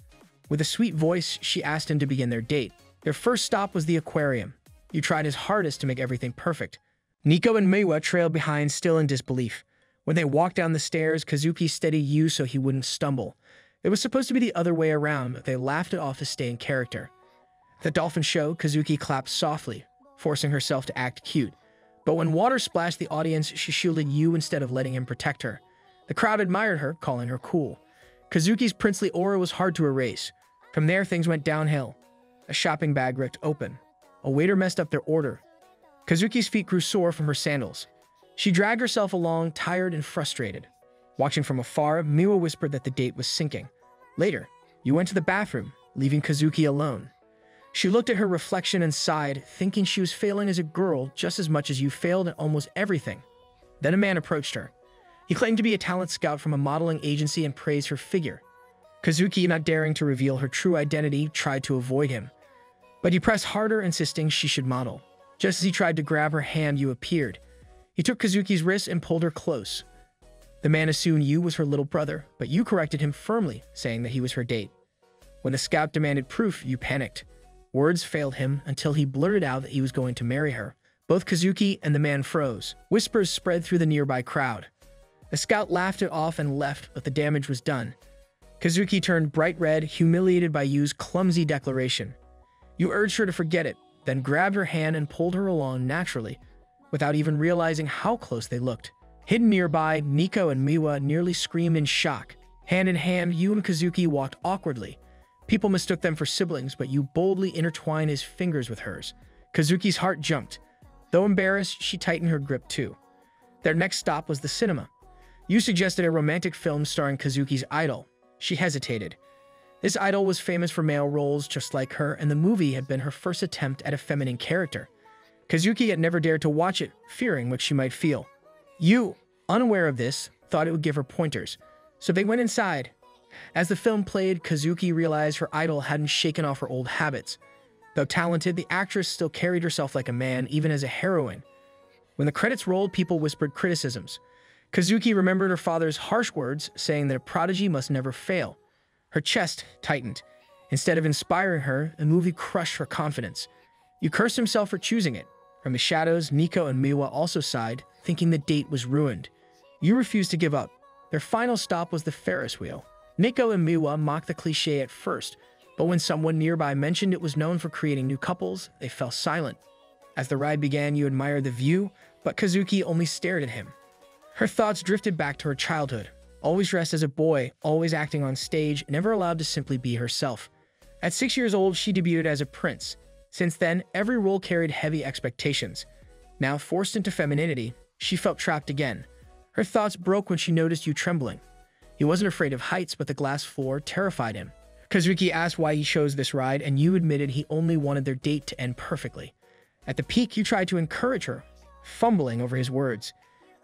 With a sweet voice, she asked him to begin their date. Their first stop was the aquarium. You tried his hardest to make everything perfect. Nico and Meiwa trailed behind, still in disbelief. When they walked down the stairs, Kazuki steadied you so he wouldn't stumble. It was supposed to be the other way around, but they laughed it off to stay in character. At the dolphin show, Kazuki clapped softly, forcing herself to act cute. But when water splashed the audience, she shielded you instead of letting him protect her. The crowd admired her, calling her cool. Kazuki's princely aura was hard to erase. From there, things went downhill. A shopping bag ripped open. A waiter messed up their order. Kazuki's feet grew sore from her sandals. She dragged herself along, tired and frustrated. Watching from afar, Miwa whispered that the date was sinking. Later, you went to the bathroom, leaving Kazuki alone. She looked at her reflection and sighed, thinking she was failing as a girl just as much as you failed at almost everything. Then a man approached her. He claimed to be a talent scout from a modeling agency and praised her figure. Kazuki, not daring to reveal her true identity, tried to avoid him. But he pressed harder, insisting she should model. Just as he tried to grab her hand, you appeared. He took Kazuki's wrist and pulled her close. The man assumed you was her little brother, but you corrected him firmly, saying that he was her date. When the scout demanded proof, you panicked. Words failed him until he blurted out that he was going to marry her. Both Kazuki and the man froze. Whispers spread through the nearby crowd. The scout laughed it off and left, but the damage was done. Kazuki turned bright red, humiliated by Yu's clumsy declaration. You urged her to forget it, then grabbed her hand and pulled her along naturally, without even realizing how close they looked. Hidden nearby, Nico and Miwa nearly screamed in shock. Hand in hand, you and Kazuki walked awkwardly. People mistook them for siblings, but you boldly intertwined his fingers with hers. Kazuki's heart jumped. Though embarrassed, she tightened her grip too. Their next stop was the cinema. You suggested a romantic film starring Kazuki's idol. She hesitated. This idol was famous for male roles just like her, and the movie had been her first attempt at a feminine character. Kazuki had never dared to watch it, fearing what she might feel. You, unaware of this, thought it would give her pointers, so they went inside. As the film played, Kazuki realized her idol hadn't shaken off her old habits. Though talented, the actress still carried herself like a man, even as a heroine. When the credits rolled, people whispered criticisms. Kazuki remembered her father's harsh words, saying that a prodigy must never fail. Her chest tightened. Instead of inspiring her, the movie crushed her confidence. You cursed himself for choosing it. From the shadows, Nico and Miwa also sighed, thinking the date was ruined. You refused to give up. Their final stop was the Ferris wheel. Nico and Miwa mocked the cliché at first, but when someone nearby mentioned it was known for creating new couples, they fell silent. As the ride began, you admired the view, but Kazuki only stared at him. Her thoughts drifted back to her childhood. Always dressed as a boy, always acting on stage, never allowed to simply be herself. At 6 years old, she debuted as a prince. Since then, every role carried heavy expectations. Now forced into femininity, she felt trapped again. Her thoughts broke when she noticed you trembling. He wasn't afraid of heights, but the glass floor terrified him. Kazuki asked why he chose this ride, and you admitted he only wanted their date to end perfectly. At the peak, you tried to encourage her, fumbling over his words.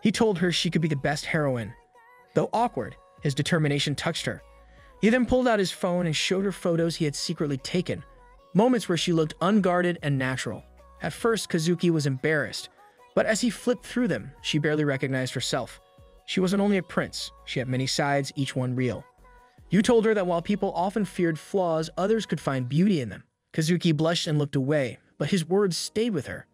He told her she could be the best heroine. Though awkward, his determination touched her. He then pulled out his phone and showed her photos he had secretly taken, moments where she looked unguarded and natural. At first, Kazuki was embarrassed, but as he flipped through them, she barely recognized herself. She wasn't only a prince, she had many sides, each one real. You told her that while people often feared flaws, others could find beauty in them. Kazuki blushed and looked away, but his words stayed with her.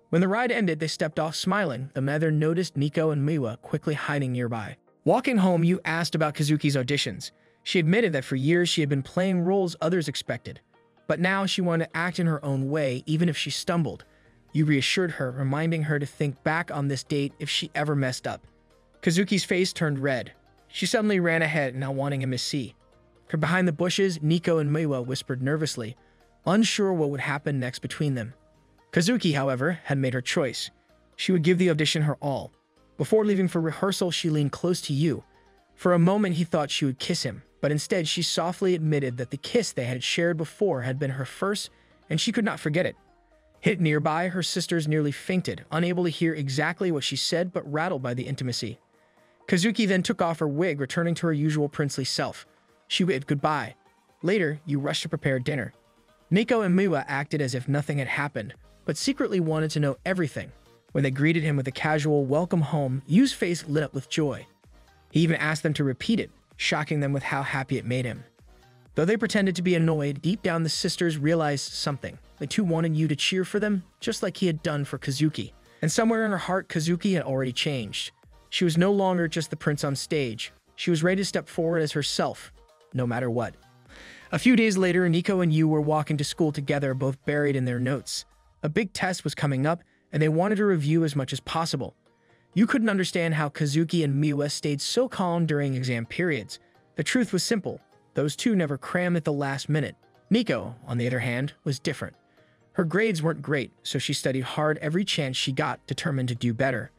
When the ride ended, they stepped off smiling. The mother noticed Nico and Miwa quickly hiding nearby. Walking home, you asked about Kazuki's auditions. She admitted that for years she had been playing roles others expected, but now she wanted to act in her own way, even if she stumbled. You reassured her, reminding her to think back on this date if she ever messed up. Kazuki's face turned red. She suddenly ran ahead, not wanting him to see. From behind the bushes, Nico and Miwa whispered nervously, unsure what would happen next between them. Kazuki, however, had made her choice. She would give the audition her all. Before leaving for rehearsal, she leaned close to you. For a moment, he thought she would kiss him, but instead she softly admitted that the kiss they had shared before had been her first, and she could not forget it. Hit nearby, her sisters nearly fainted, unable to hear exactly what she said, but rattled by the intimacy. Kazuki then took off her wig, returning to her usual princely self. She waved goodbye. Later, you rushed to prepare dinner. Nico and Miwa acted as if nothing had happened, but secretly wanted to know everything. When they greeted him with a casual welcome home, Yu's face lit up with joy. He even asked them to repeat it, shocking them with how happy it made him. Though they pretended to be annoyed, deep down the sisters realized something. They too wanted you to cheer for them, just like he had done for Kazuki. And somewhere in her heart, Kazuki had already changed. She was no longer just the prince on stage. She was ready to step forward as herself, no matter what. A few days later, Nico and Yu were walking to school together, both buried in their notes. A big test was coming up, and they wanted to review as much as possible. You couldn't understand how Kazuki and Miwa stayed so calm during exam periods. The truth was simple. Those two never crammed at the last minute. Nico, on the other hand, was different. Her grades weren't great, so she studied hard every chance she got, determined to do better.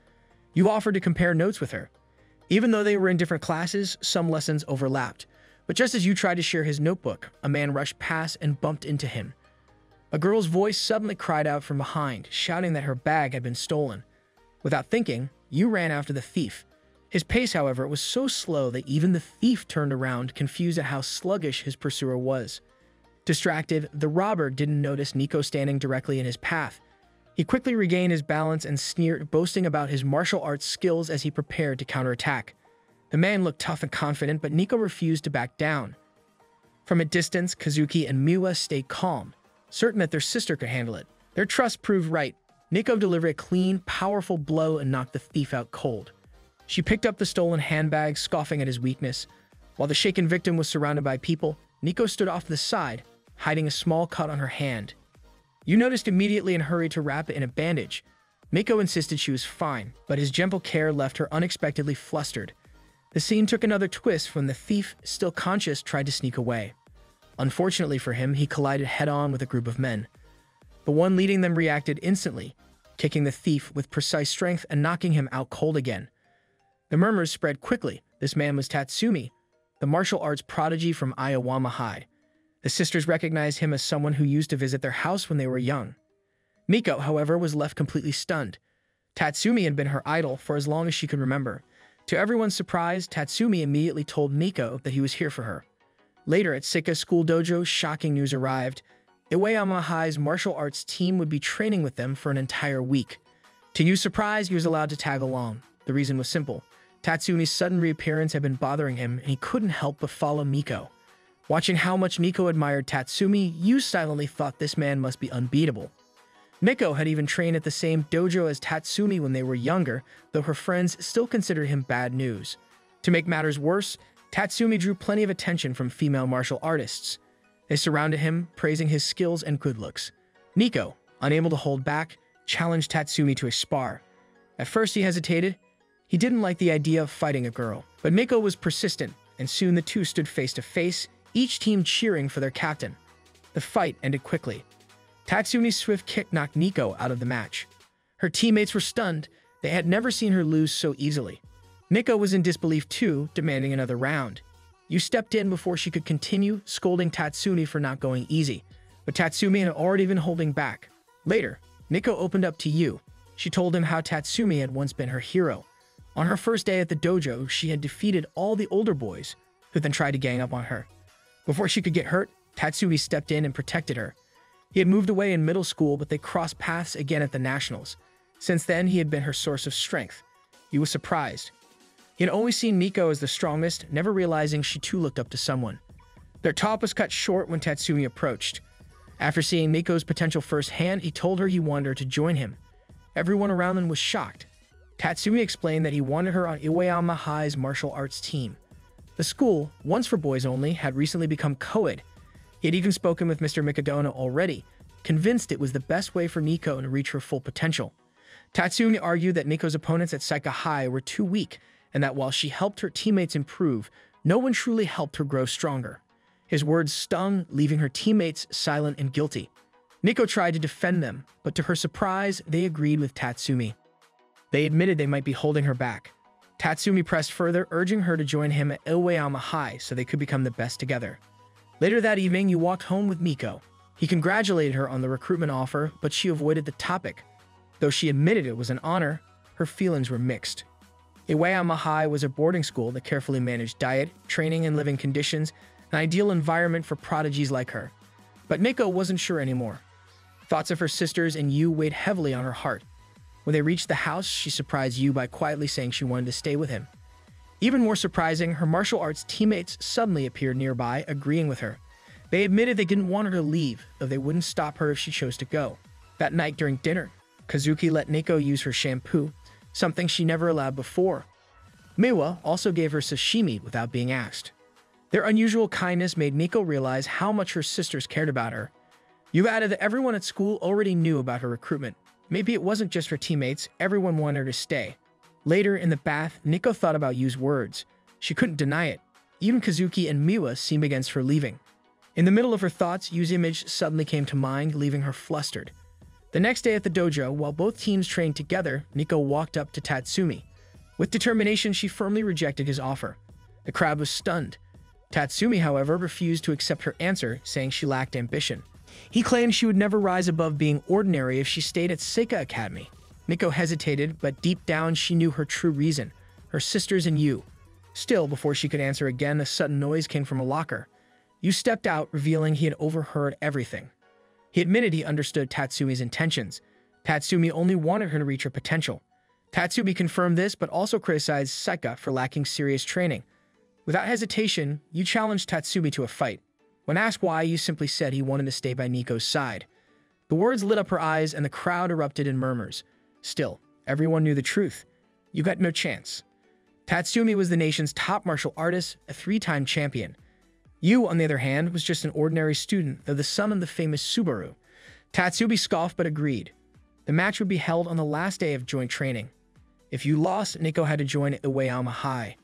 You offered to compare notes with her. Even though they were in different classes, some lessons overlapped. But just as you tried to share his notebook, a man rushed past and bumped into him. A girl's voice suddenly cried out from behind, shouting that her bag had been stolen. Without thinking, you ran after the thief. His pace, however, was so slow that even the thief turned around, confused at how sluggish his pursuer was. Distracted, the robber didn't notice Nico standing directly in his path. He quickly regained his balance and sneered, boasting about his martial arts skills as he prepared to counterattack. The man looked tough and confident, but Nico refused to back down. From a distance, Kazuki and Miwa stayed calm, certain that their sister could handle it. Their trust proved right. Nico delivered a clean, powerful blow and knocked the thief out cold. She picked up the stolen handbag, scoffing at his weakness. While the shaken victim was surrounded by people, Nico stood off to the side, hiding a small cut on her hand. You noticed immediately and hurried to wrap it in a bandage. Nico insisted she was fine, but his gentle care left her unexpectedly flustered. The scene took another twist when the thief, still conscious, tried to sneak away. Unfortunately for him, he collided head-on with a group of men. The one leading them reacted instantly, kicking the thief with precise strength and knocking him out cold again. The murmurs spread quickly. This man was Tatsumi, the martial arts prodigy from Iwama High. The sisters recognized him as someone who used to visit their house when they were young. Nico, however, was left completely stunned. Tatsumi had been her idol for as long as she could remember. To everyone's surprise, Tatsumi immediately told Nico that he was here for her. Later at Sika's school dojo, shocking news arrived. Iwama High's martial arts team would be training with them for an entire week. To Yu's surprise, he was allowed to tag along. The reason was simple. Tatsumi's sudden reappearance had been bothering him, and he couldn't help but follow Miko. Watching how much Miko admired Tatsumi, Yu silently thought this man must be unbeatable. Miko had even trained at the same dojo as Tatsumi when they were younger, though her friends still considered him bad news. To make matters worse, Tatsumi drew plenty of attention from female martial artists. They surrounded him, praising his skills and good looks. Miko, unable to hold back, challenged Tatsumi to a spar. At first he hesitated. He didn't like the idea of fighting a girl, but Miko was persistent, and soon the two stood face to face, each team cheering for their captain. The fight ended quickly. Tatsumi's swift kick knocked Miko out of the match. Her teammates were stunned. They had never seen her lose so easily. Miko was in disbelief too, demanding another round. Yu stepped in before she could continue, scolding Tatsumi for not going easy, but Tatsumi had already been holding back. Later, Miko opened up to Yu. She told him how Tatsumi had once been her hero. On her first day at the dojo, she had defeated all the older boys, who then tried to gang up on her. Before she could get hurt, Tatsumi stepped in and protected her. He had moved away in middle school, but they crossed paths again at the Nationals. Since then, he had been her source of strength. He was surprised. He had always seen Miko as the strongest, never realizing she too looked up to someone. Their talk was cut short when Tatsumi approached. After seeing Miko's potential firsthand, he told her he wanted her to join him. Everyone around them was shocked. Tatsumi explained that he wanted her on Iwayama High's martial arts team. The school, once for boys only, had recently become co-ed. He had even spoken with Mr. Mikadona already, convinced it was the best way for Miko to reach her full potential. Tatsumi argued that Miko's opponents at Saika High were too weak, and that while she helped her teammates improve, no one truly helped her grow stronger. His words stung, leaving her teammates silent and guilty. Miko tried to defend them, but to her surprise, they agreed with Tatsumi. They admitted they might be holding her back. Tatsumi pressed further, urging her to join him at Iwayama High so they could become the best together. Later that evening, Yu walked home with Miko. He congratulated her on the recruitment offer, but she avoided the topic. Though she admitted it was an honor, her feelings were mixed. Iwayama High was a boarding school that carefully managed diet, training, and living conditions, an ideal environment for prodigies like her. But Miko wasn't sure anymore. Thoughts of her sisters and Yu weighed heavily on her heart. When they reached the house, she surprised Yu by quietly saying she wanted to stay with him. Even more surprising, her martial arts teammates suddenly appeared nearby, agreeing with her. They admitted they didn't want her to leave, though they wouldn't stop her if she chose to go. That night during dinner, Kazuki let Miko use her shampoo, something she never allowed before. Miwa also gave her sashimi without being asked. Their unusual kindness made Miko realize how much her sisters cared about her. Yu added that everyone at school already knew about her recruitment. Maybe it wasn't just her teammates, everyone wanted her to stay. Later, in the bath, Miko thought about Yu's words. She couldn't deny it. Even Kazuki and Miwa seemed against her leaving. In the middle of her thoughts, Yu's image suddenly came to mind, leaving her flustered. The next day at the dojo, while both teams trained together, Miko walked up to Tatsumi. With determination, she firmly rejected his offer. The crowd was stunned. Tatsumi, however, refused to accept her answer, saying she lacked ambition. He claimed she would never rise above being ordinary if she stayed at Seika Academy. Miko hesitated, but deep down she knew her true reason, her sisters and Yu. Still, before she could answer again, a sudden noise came from a locker. Yu stepped out, revealing he had overheard everything. He admitted he understood Tatsumi's intentions. Tatsumi only wanted her to reach her potential. Tatsumi confirmed this, but also criticized Seika for lacking serious training. Without hesitation, Yu challenged Tatsumi to a fight. When asked why, Yu simply said he wanted to stay by Nico's side. The words lit up her eyes, and the crowd erupted in murmurs. Still, everyone knew the truth. You got no chance. Tatsumi was the nation's top martial artist, a 3-time champion. Yu, on the other hand, was just an ordinary student, though the son of the famous Subaru. Tatsumi scoffed but agreed. The match would be held on the last day of joint training. If Yu lost, Nico had to join Iwayama High.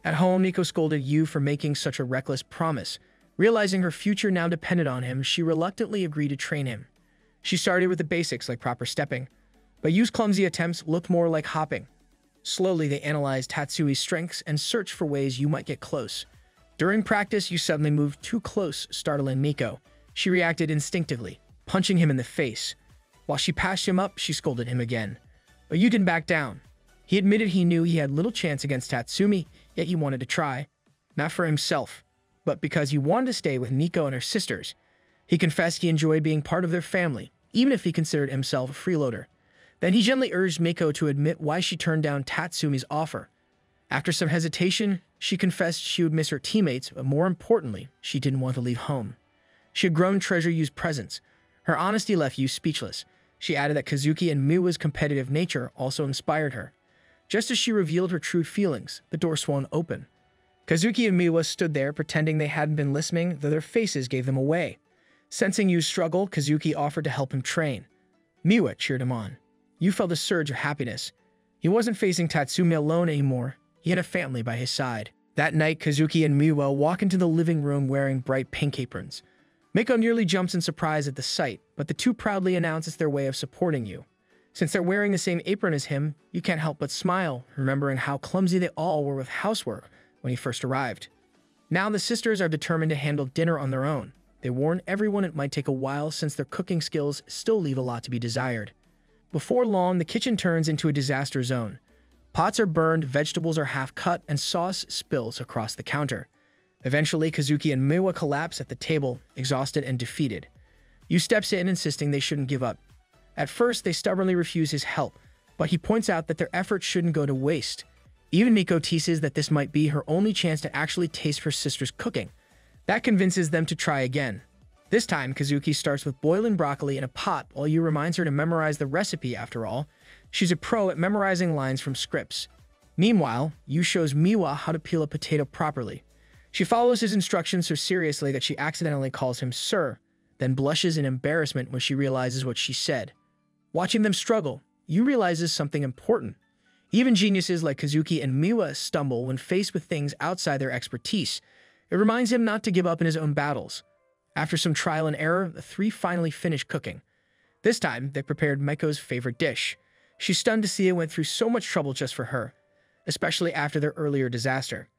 At home, Nico scolded Yu for making such a reckless promise. Realizing her future now depended on him, she reluctantly agreed to train him. She started with the basics like proper stepping, but Yu's clumsy attempts looked more like hopping. Slowly, they analyzed Tatsumi's strengths and searched for ways Yu might get close. During practice, Yu suddenly moved too close, startling Miko. She reacted instinctively, punching him in the face. While she passed him up, she scolded him again. But Yu didn't back down. He admitted he knew he had little chance against Tatsumi, yet he wanted to try. Not for himself, but because he wanted to stay with Nico and her sisters. He confessed he enjoyed being part of their family, even if he considered himself a freeloader. Then he gently urged Miko to admit why she turned down Tatsumi's offer. After some hesitation, she confessed she would miss her teammates, but more importantly, she didn't want to leave home. She had grown to treasure Yu's presence. Her honesty left Yu speechless. She added that Kazuki and Miwa's competitive nature also inspired her. Just as she revealed her true feelings, the door swung open. Kazuki and Miwa stood there pretending they hadn't been listening, though their faces gave them away. Sensing Yu's struggle, Kazuki offered to help him train. Miwa cheered him on. Yu felt a surge of happiness. He wasn't facing Tatsumi alone anymore. He had a family by his side. That night, Kazuki and Miwa walk into the living room wearing bright pink aprons. Miko nearly jumps in surprise at the sight, but the two proudly announce it's their way of supporting Yu. Since they're wearing the same apron as him, you can't help but smile, remembering how clumsy they all were with housework when he first arrived. Now the sisters are determined to handle dinner on their own. They warn everyone it might take a while since their cooking skills still leave a lot to be desired. Before long, the kitchen turns into a disaster zone. Pots are burned, vegetables are half cut, and sauce spills across the counter. Eventually, Kazuki and Miwa collapse at the table, exhausted and defeated. Yu steps in, insisting they shouldn't give up. At first, they stubbornly refuse his help, but he points out that their efforts shouldn't go to waste. Even Miko teases that this might be her only chance to actually taste her sister's cooking. That convinces them to try again. This time, Kazuki starts with boiling broccoli in a pot while Yu reminds her to memorize the recipe after all. She's a pro at memorizing lines from scripts. Meanwhile, Yu shows Miwa how to peel a potato properly. She follows his instructions so seriously that she accidentally calls him sir, then blushes in embarrassment when she realizes what she said. Watching them struggle, Yu realizes something important. Even geniuses like Kazuki and Miwa stumble when faced with things outside their expertise. It reminds him not to give up in his own battles. After some trial and error, the three finally finish cooking. This time, they prepared Miko's favorite dish. She's stunned to see it went through so much trouble just for her, especially after their earlier disaster.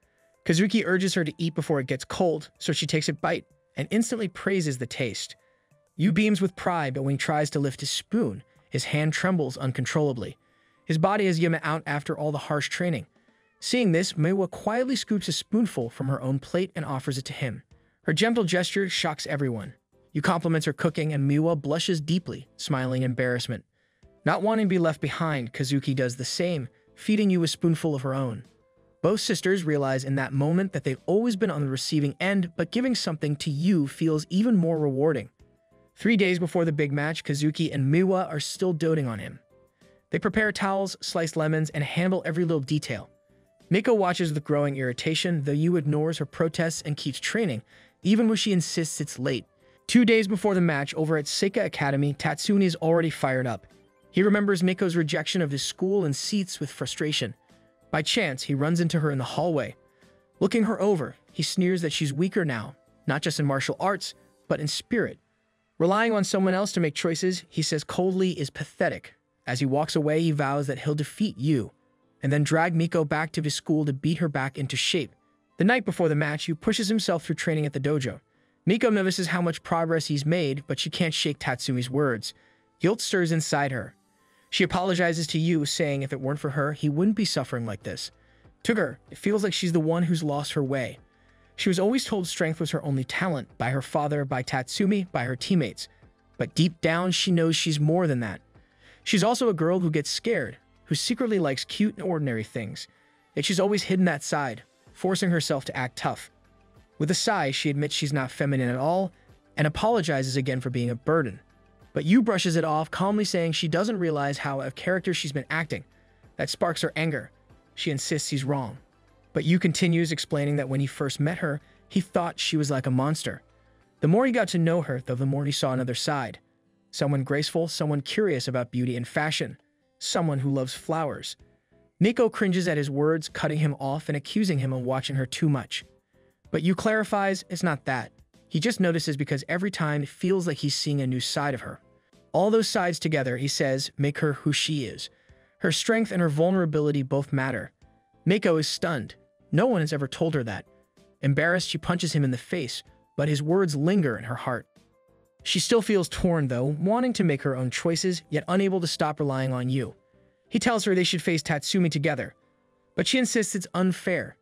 Kazuki urges her to eat before it gets cold, so she takes a bite and instantly praises the taste. Yu beams with pride, but when he tries to lift his spoon, his hand trembles uncontrollably. His body has given out after all the harsh training. Seeing this, Miwa quietly scoops a spoonful from her own plate and offers it to him. Her gentle gesture shocks everyone. Yu compliments her cooking and Miwa blushes deeply, smiling in embarrassment. Not wanting to be left behind, Kazuki does the same, feeding Yu a spoonful of her own. Both sisters realize in that moment that they've always been on the receiving end, but giving something to Yu feels even more rewarding. 3 days before the big match, Kazuki and Miwa are still doting on him. They prepare towels, slice lemons, and handle every little detail. Miko watches with growing irritation, though Yu ignores her protests and keeps training, even when she insists it's late. 2 days before the match, over at Seika Academy, Tatsumi is already fired up. He remembers Miko's rejection of his school and seethes with frustration. By chance, he runs into her in the hallway. Looking her over, he sneers that she's weaker now, not just in martial arts, but in spirit. Relying on someone else to make choices, he says coldly, is pathetic. As he walks away, he vows that he'll defeat Yu, and then drag Miko back to his school to beat her back into shape. The night before the match, Yu pushes himself through training at the dojo. Miko notices how much progress he's made, but she can't shake Tatsumi's words. Guilt stirs inside her. She apologizes to Yu, saying if it weren't for her, he wouldn't be suffering like this. To her, it feels like she's the one who's lost her way. She was always told strength was her only talent, by her father, by Tatsumi, by her teammates. But deep down, she knows she's more than that. She's also a girl who gets scared, who secretly likes cute and ordinary things. Yet she's always hidden that side, forcing herself to act tough. With a sigh, she admits she's not feminine at all, and apologizes again for being a burden. But Yu brushes it off, calmly saying she doesn't realize how out of character she's been acting. That sparks her anger. She insists he's wrong. But Yu continues, explaining that when he first met her, he thought she was like a monster. The more he got to know her, though, the more he saw another side. Someone graceful, someone curious about beauty and fashion, someone who loves flowers. Miko cringes at his words, cutting him off and accusing him of watching her too much. But Yu clarifies it's not that. He just notices because every time it feels like he's seeing a new side of her. All those sides together, he says, make her who she is. Her strength and her vulnerability both matter. Miko is stunned. No one has ever told her that. Embarrassed, she punches him in the face, but his words linger in her heart. She still feels torn, though, wanting to make her own choices, yet unable to stop relying on Yu. He tells her they should face Tatsumi together, but she insists it's unfair.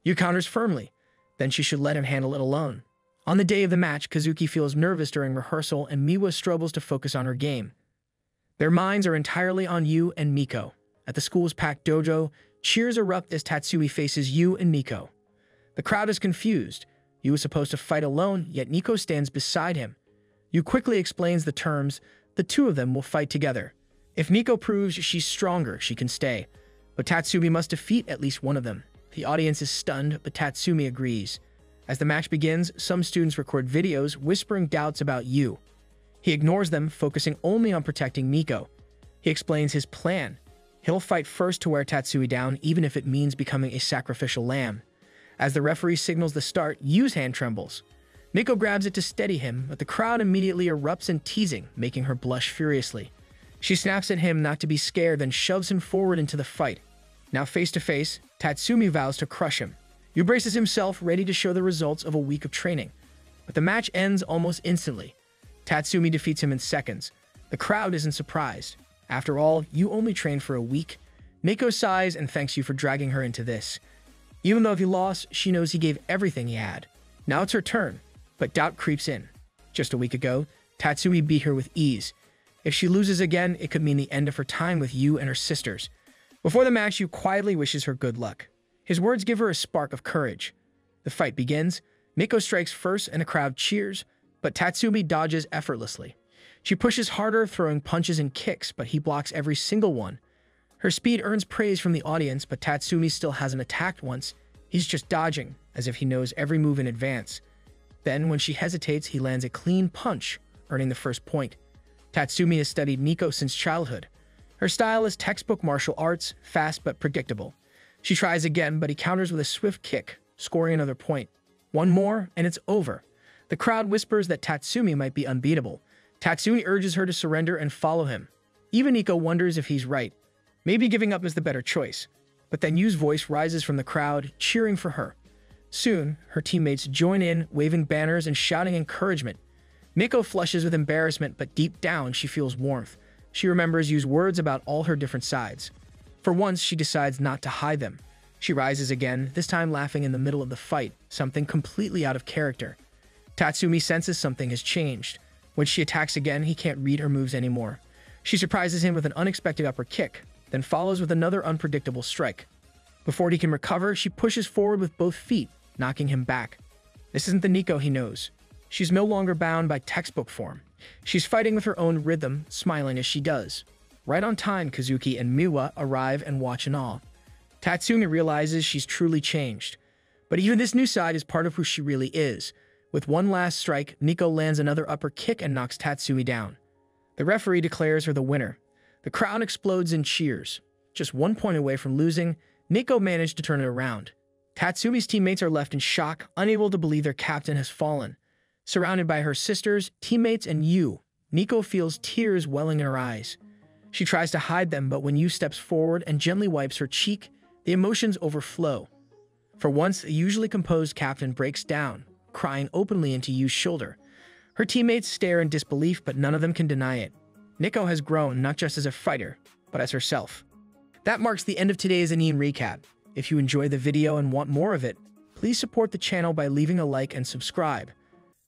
Yu counters firmly, then she should let him handle it alone. On the day of the match, Kazuki feels nervous during rehearsal and Miwa struggles to focus on her game. Their minds are entirely on Yu and Miko. At the school's packed dojo, cheers erupt as Tatsumi faces Yu and Miko. The crowd is confused. Yu is supposed to fight alone, yet Nico stands beside him. Yu quickly explains the terms. The two of them will fight together. If Miko proves she's stronger, she can stay. But Tatsumi must defeat at least one of them. The audience is stunned, but Tatsumi agrees. As the match begins, some students record videos whispering doubts about Yu. He ignores them, focusing only on protecting Miko. He explains his plan. He'll fight first to wear Tatsumi down, even if it means becoming a sacrificial lamb. As the referee signals the start, Yu's hand trembles. Miko grabs it to steady him, but the crowd immediately erupts in teasing, making her blush furiously. She snaps at him not to be scared, then shoves him forward into the fight. Now face to face, Tatsumi vows to crush him. Yu braces himself, ready to show the results of a week of training. But the match ends almost instantly. Tatsumi defeats him in seconds. The crowd isn't surprised. After all, Yu only trained for a week. Miko sighs and thanks Yu for dragging her into this. Even though if he lost, she knows he gave everything he had. Now it's her turn, but doubt creeps in. Just a week ago, Tatsumi beat her with ease. If she loses again, it could mean the end of her time with Yu and her sisters. Before the match, Yu quietly wishes her good luck. His words give her a spark of courage. The fight begins. Miko strikes first and the crowd cheers, but Tatsumi dodges effortlessly. She pushes harder, throwing punches and kicks, but he blocks every single one. Her speed earns praise from the audience, but Tatsumi still hasn't attacked once. He's just dodging, as if he knows every move in advance. Then, when she hesitates, he lands a clean punch, earning the first point. Tatsumi has studied Miko since childhood. Her style is textbook martial arts, fast but predictable. She tries again, but he counters with a swift kick, scoring another point. One more, and it's over. The crowd whispers that Tatsumi might be unbeatable. Tatsumi urges her to surrender and follow him. Even Nico wonders if he's right. Maybe giving up is the better choice. But then Yu's voice rises from the crowd, cheering for her. Soon, her teammates join in, waving banners and shouting encouragement. Miko flushes with embarrassment, but deep down she feels warmth. She remembers Yu's words about all her different sides. For once, she decides not to hide them. She rises again, this time laughing in the middle of the fight, something completely out of character. Tatsumi senses something has changed. When she attacks again, he can't read her moves anymore. She surprises him with an unexpected upper kick, then follows with another unpredictable strike. Before he can recover, she pushes forward with both feet, knocking him back. This isn't the Nico he knows. She's no longer bound by textbook form. She's fighting with her own rhythm, smiling as she does. Right on time, Kazuki and Miwa arrive and watch in awe. Tatsumi realizes she's truly changed. But even this new side is part of who she really is. With one last strike, Nico lands another upper kick and knocks Tatsumi down. The referee declares her the winner. The crowd explodes in cheers. Just 1 point away from losing, Nico managed to turn it around. Tatsumi's teammates are left in shock, unable to believe their captain has fallen. Surrounded by her sisters, teammates, and Yu, Nico feels tears welling in her eyes. She tries to hide them, but when Yu steps forward and gently wipes her cheek, the emotions overflow. For once, the usually composed captain breaks down, crying openly into Yu's shoulder. Her teammates stare in disbelief, but none of them can deny it. Nico has grown not just as a fighter, but as herself. That marks the end of today's anime recap. If you enjoyed the video and want more of it, please support the channel by leaving a like and subscribe.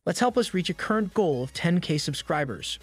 Let's help us reach a current goal of 10K subscribers.